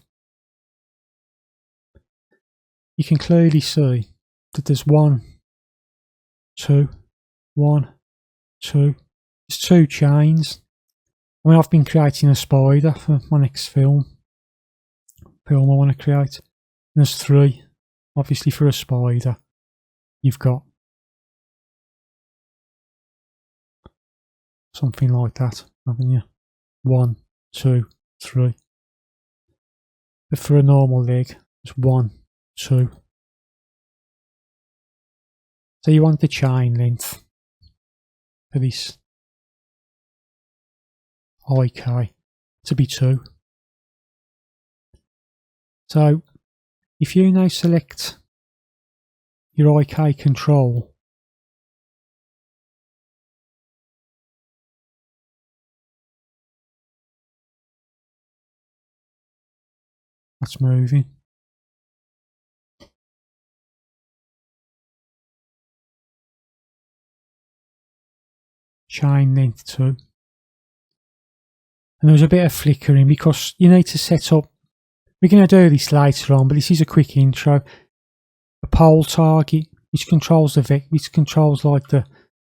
You can clearly see that there's 1, 2, 1, 2. There's 2 chains. I mean, I've been creating a spider for my next film I want to create. And there's 3. Obviously for a spider, you've got something like that, haven't you? 1, 2, 3. But for a normal leg, it's 1, 2. So you want the chain length for this IK to be 2. So if you now select your IK control, that's moving. Chain length 2. And there was a bit of flickering because you need to set up. We're going to do this later on, but this is a quick intro. A pole target, which controls which controls like the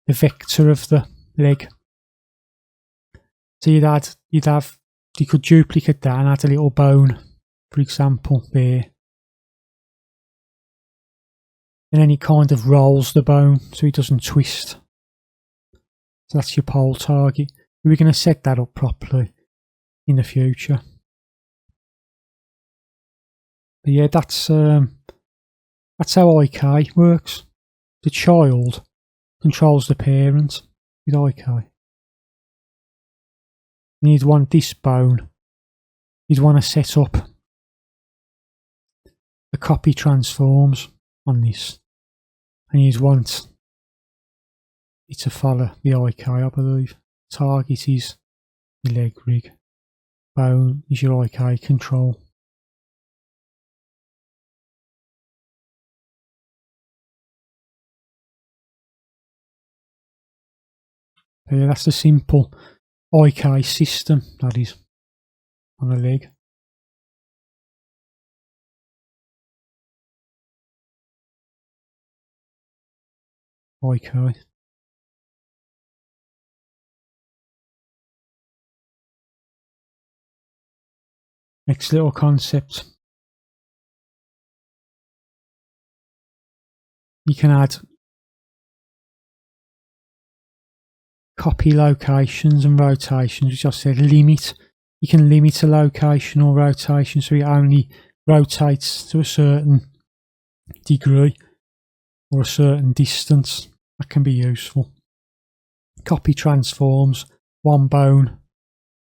vector of the leg. So you could duplicate that and add a little bone, for example, there. And then it kind of rolls the bone so it doesn't twist. So that's your pole target. We're going to set that up properly in the future. But yeah, that's how IK works. The child controls the parent with IK. And you'd want this bone. You'd want to set up the copy transforms on this. And you'd want it to follow the IK, I believe. Target is your leg rig. Bone is your IK control. Yeah, that's the simple IK system, that is, on a leg. IK. Next little concept. You can add copy locations and rotations, which I said limit. You can limit a location or rotation so it only rotates to a certain degree or a certain distance. That can be useful. Copy transforms. One bone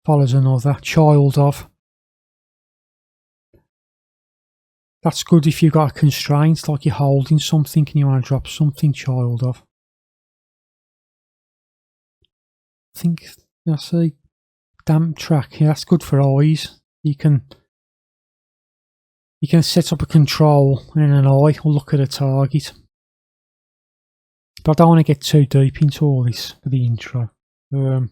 follows another. Child of. That's good if you've got a constraint, like you're holding something and you want to drop something. Child of. I think I see damp track. Yeah, that's good for eyes. You can set up a control and then an eye will look at a target. But I don't want to get too deep into all this for the intro. I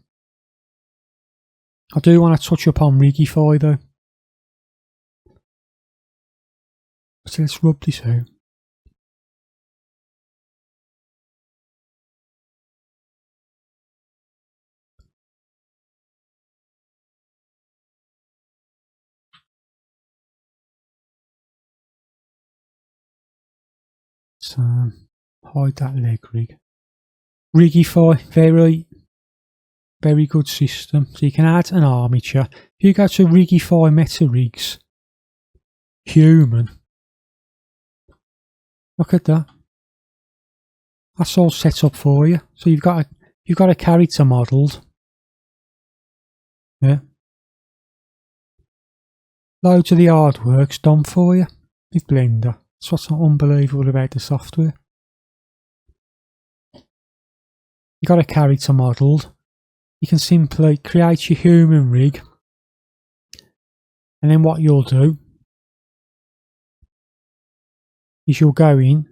do want to touch upon Rigify though. So let's rub this out. So hide that leg rig. Rigify, very good system. So you can add an armature. If you go to Rigify Meta Rigs, Human, look at that. That's all set up for you. So you've got a character modelled. Yeah. Loads of the hard work's done for you with Blender. That's what's unbelievable about the software. You've got a character modelled. You can simply create your human rig. And then what you'll do is you'll go in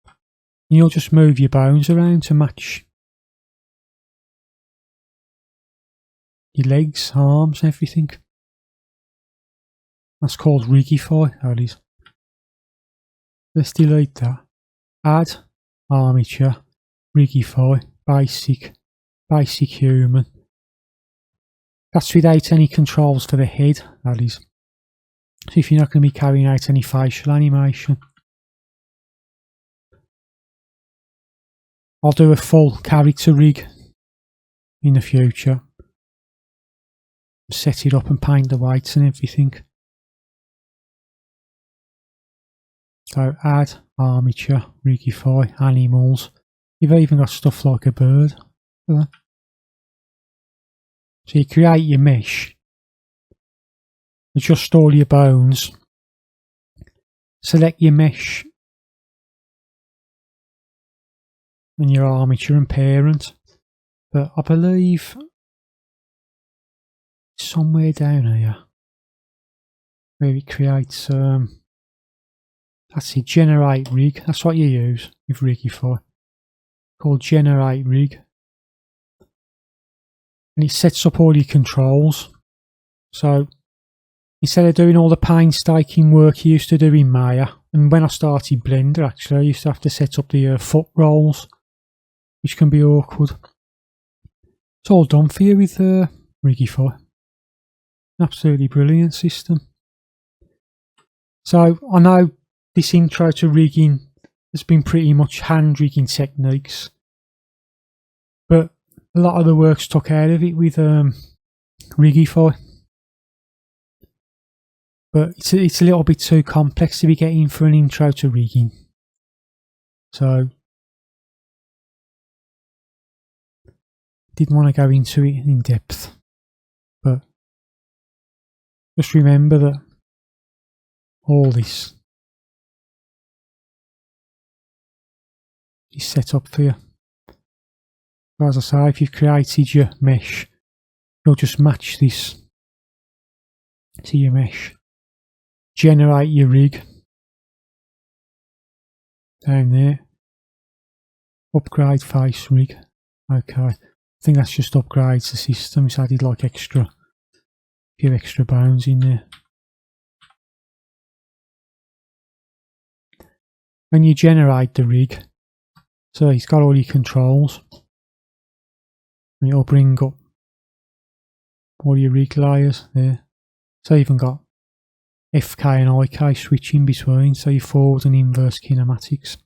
and you'll just move your bones around to match your legs, arms, everything. That's called rigify, that is. Let's delete that. Add, armature, rigify, basic human. That's without any controls for the head, that is. So if you're not going to be carrying out any facial animation. I'll do a full character rig in the future. Set it up and paint the weights and everything. So add, armature, rigify, animals. You've even got stuff like a bird. So you create your mesh. Adjust all your bones. Select your mesh and your armature and parent. But I believe somewhere down here where it creates that's it, generate rig. That's what you use with rigify, called generate rig, and it sets up all your controls. So instead of doing all the painstaking work you used to do in Maya, and when I started Blender actually I used to have to set up the foot rolls, which can be awkward. It's all done for you with rigify. Absolutely brilliant system. So I know this intro to rigging has been pretty much hand rigging techniques, but a lot of the work's took out of it with rigify. But it's a little bit too complex to be getting for an intro to rigging. So didn't want to go into it in depth, but just remember that all this is set up for you. So as I say, if you've created your mesh, you'll just match this to your mesh. Generate your rig down there. Upgrade face rig. Okay, I think that's just upgrades the system. It's added like few extra bones in there. When you generate the rig, so it's got all your controls, and it'll bring up all your rig layers there. So you've even got FK and IK switching between, so your forward and inverse kinematics.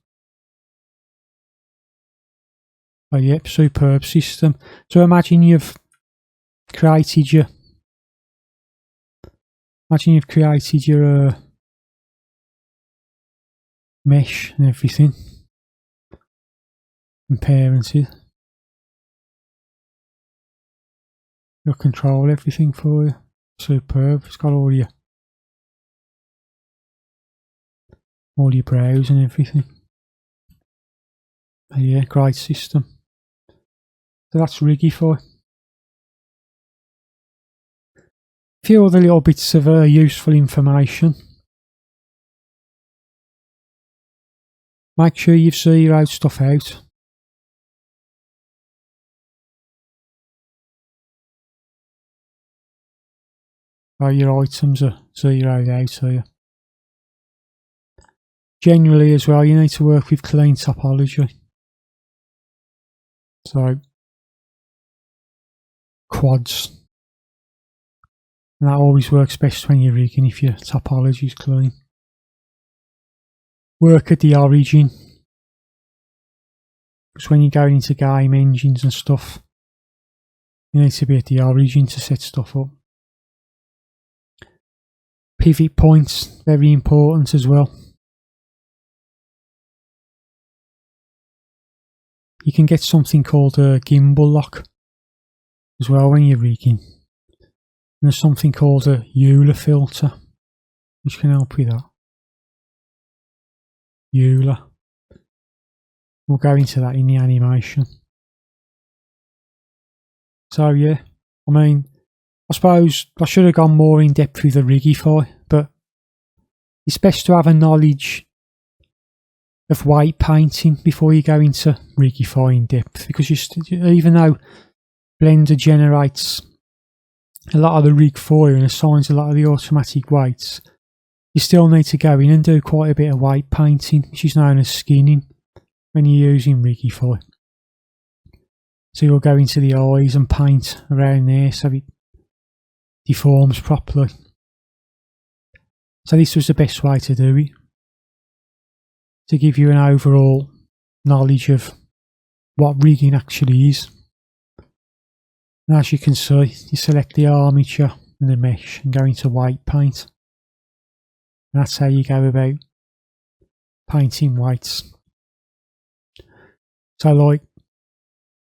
Oh yep, superb system. So imagine you've created your mesh and everything, and parented. It'll control everything for you. Superb. It's got all your brows and everything. Oh yeah, great system. So that's rigify. A few other little bits of useful information. Make sure you've zeroed stuff out. Oh, your items are zeroed out here. Generally as well, you need to work with clean topology. So quads. And that always works best when you're rigging if your topology is clean. Work at the origin. Because when you're going into game engines and stuff, you need to be at the origin to set stuff up. Pivot points, very important as well. You can get something called a gimbal lock as well when you're rigging. And there's something called a Euler filter, which can help with that. Euler. We'll go into that in the animation. So yeah, I mean, I suppose I should have gone more in depth with the rigify, but it's best to have a knowledge of weight painting before you go into rigify in depth, because even though Blender generates a lot of the rig for you and assigns a lot of the automatic weights, you still need to go in and do quite a bit of weight painting, which is known as skinning when you're using Rigify. So you'll go into the eyes and paint around there so it deforms properly. So this was the best way to do it, to give you an overall knowledge of what rigging actually is. And as you can see, you select the armature and the mesh and go into weight paint. And that's how you go about painting weights. So like,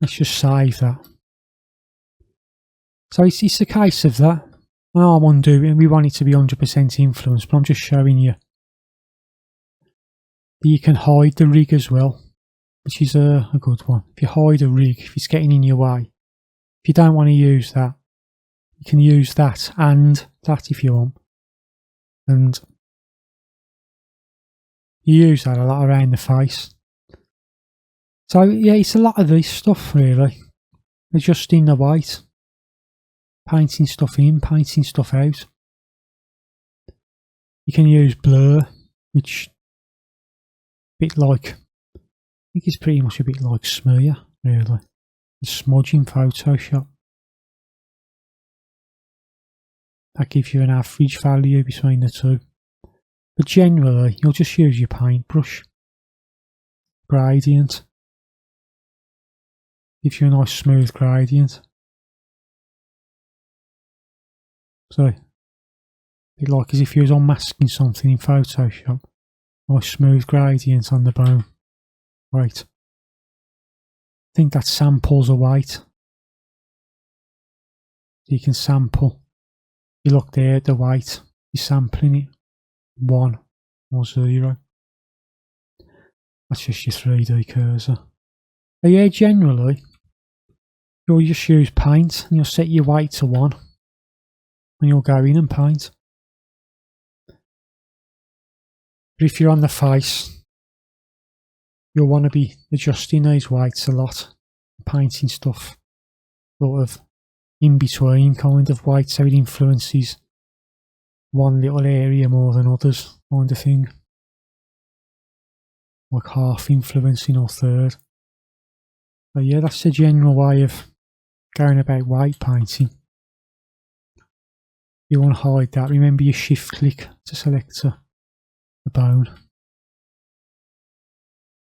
let's just save that. So it's a case of that. And I'm undoing, we want it to be 100% influence, but I'm just showing you that you can hide the rig as well, which is a good one. If you hide a rig, if it's getting in your way, if you don't want to use that, you can use that and that if you want. And you use that a lot around the face. So yeah, it's a lot of this stuff really. Adjusting the weight, painting stuff in, painting stuff out. You can use blur, which bit like, I think it's pretty much a bit like smear really. Smudge in Photoshop. That gives you an average value between the two. But generally, you'll just use your paintbrush. Gradient. Gives you a nice smooth gradient. So, a bit like as if you was unmasking something in Photoshop. Nice smooth gradient on the bone. Right. I think that samples a weight. You can sample. You look there at the weight, you're sampling it. 1 or 0. That's just your 3D cursor. But yeah, generally, you'll just use paint and you'll set your weight to 1. And you'll go in and paint. But if you're on the face, you'll want to be adjusting these weights a lot, painting stuff sort of in between kind of weights so it influences one little area more than others kind of thing. Like half influencing or third. But yeah, that's the general way of going about weight painting. You want to hide that, remember you shift click to select the bone.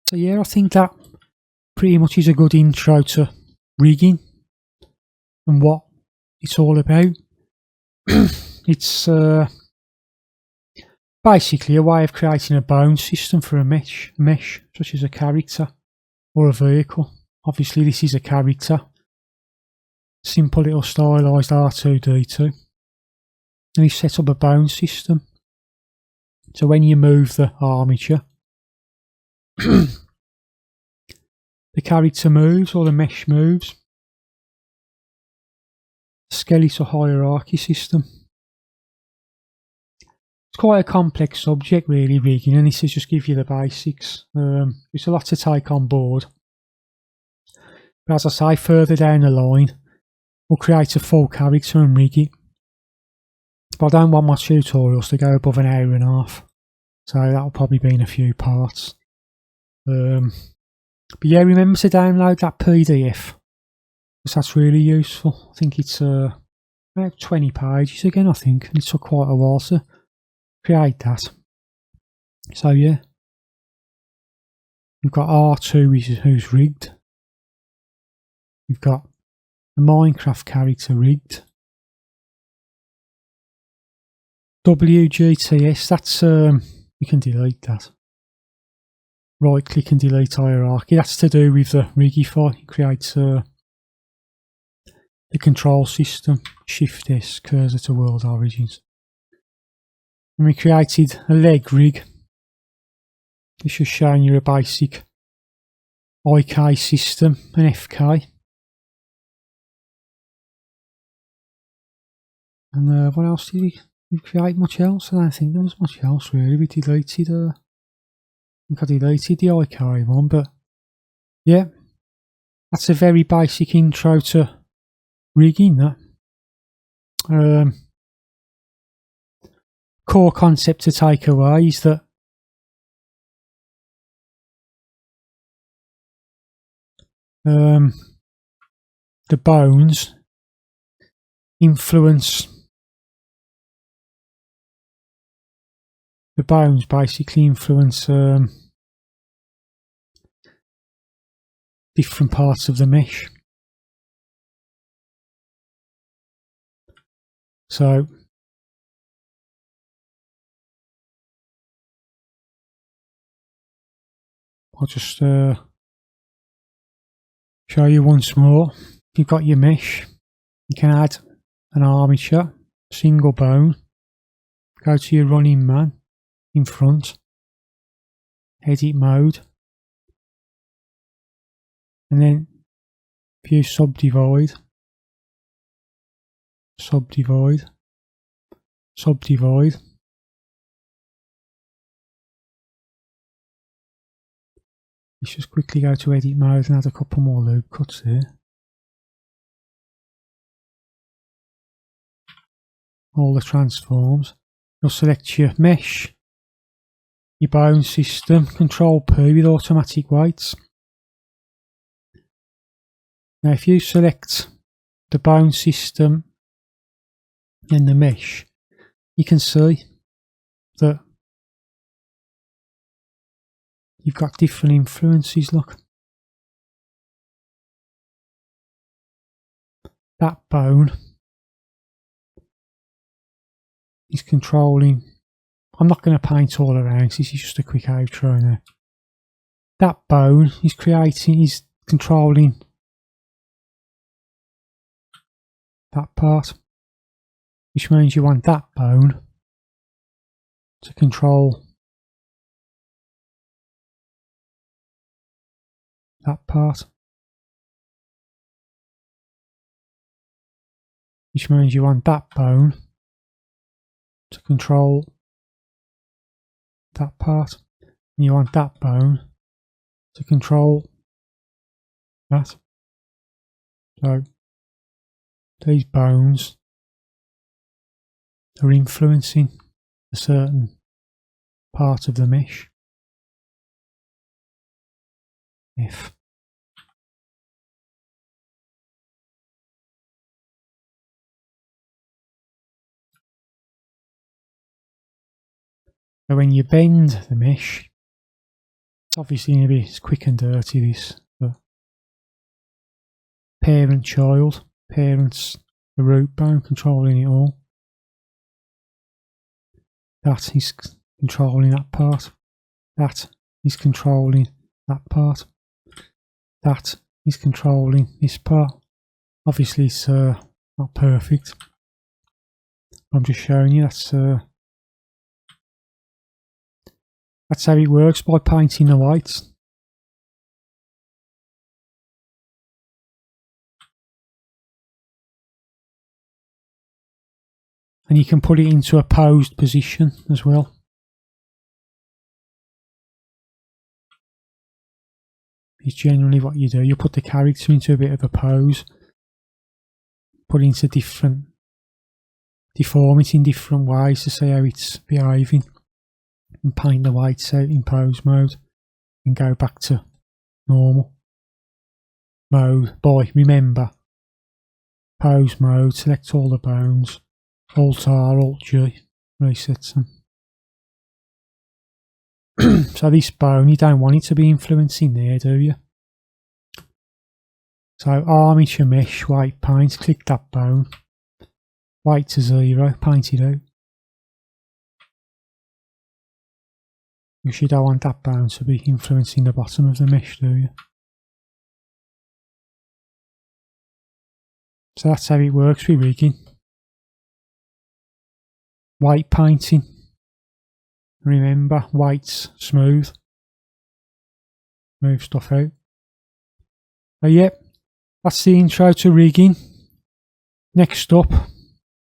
So yeah, I think that pretty much is a good intro to rigging and what it's all about. It's basically a way of creating a bone system for a mesh such as a character or a vehicle. Obviously this is a character. Simple little stylised R2D2. And you set up a bone system. So when you move the armature, the character moves or the mesh moves. Skeletal hierarchy system. It's quite a complex subject really, rigging, and this is just give you the basics. It's a lot to take on board. But as I say, further down the line, we'll create a full character and rig it. But I don't want my tutorials to go above an hour and a half. So that'll probably be in a few parts. But yeah, remember to download that PDF. Because that's really useful. I think it's about 20 pages again, I think. And it took quite a while to create that. So yeah. We've got R2 who's rigged. We've got the Minecraft character rigged. WGTS, that's you can delete that. Right click and delete hierarchy. That's to do with the Rigify. It creates the control system. Shift S, cursor to world origins. And we created a leg rig. It's just showing you a basic IK system, an FK. And what else did we create? Much else? I don't think there was much else really. We deleted I think I deleted the IK one, but yeah, that's a very basic intro to rigging that. core concept to take away is that the bones influence basically influence different parts of the mesh. So I'll just show you once more. If you've got your mesh, you can add an armature, single bone, go to your running man in front, edit mode, and then if you subdivide, let's just quickly go to edit mode and add a couple more loop cuts here. All the transforms. You'll select your mesh, your bone system, Control P with automatic weights. Now if you select the bone system and the mesh, you can see that you've got different influences. Look, that bone is controlling. I'm not going to paint all around, this is just a quick outro now. That bone is controlling that part, which means you want that bone to control that part, which means you want that bone to control that part, and you want that bone to control that. So these bones are influencing a certain part of the mesh. If so when you bend the mesh, it's obviously going to be quick and dirty, this, but parent-child, parent's the root bone controlling it all. That is controlling that part. That is controlling that part. That is controlling this part. Obviously it's not perfect. I'm just showing you that's how it works by painting the whites. And you can put it into a posed position as well. It's generally what you do. You put the character into a bit of a pose, put it into deform it in different ways to see how it's behaving, and paint the whites out in pose mode and go back to normal mode. Remember, pose mode, select all the bones, Alt R, Alt G, resets them. So this bone, you don't want it to be influencing there, do you? So Armature Mesh, Weight Paint, click that bone, weight to 0, paint it out. Because you don't want that bone to be influencing the bottom of the mesh, do you? So that's how it works with rigging. Weight painting. Remember, weight's smooth. Move stuff out. But yeah, that's the intro to rigging. Next up,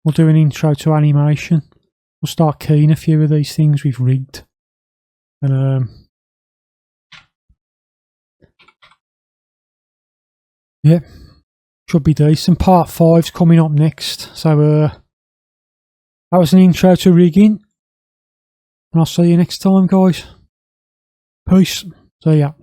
we'll do an intro to animation. We'll start keying a few of these things we've rigged. And yeah, should be decent. Part 5's coming up next. So that was an intro to rigging, and I'll see you next time, guys. Peace. See ya.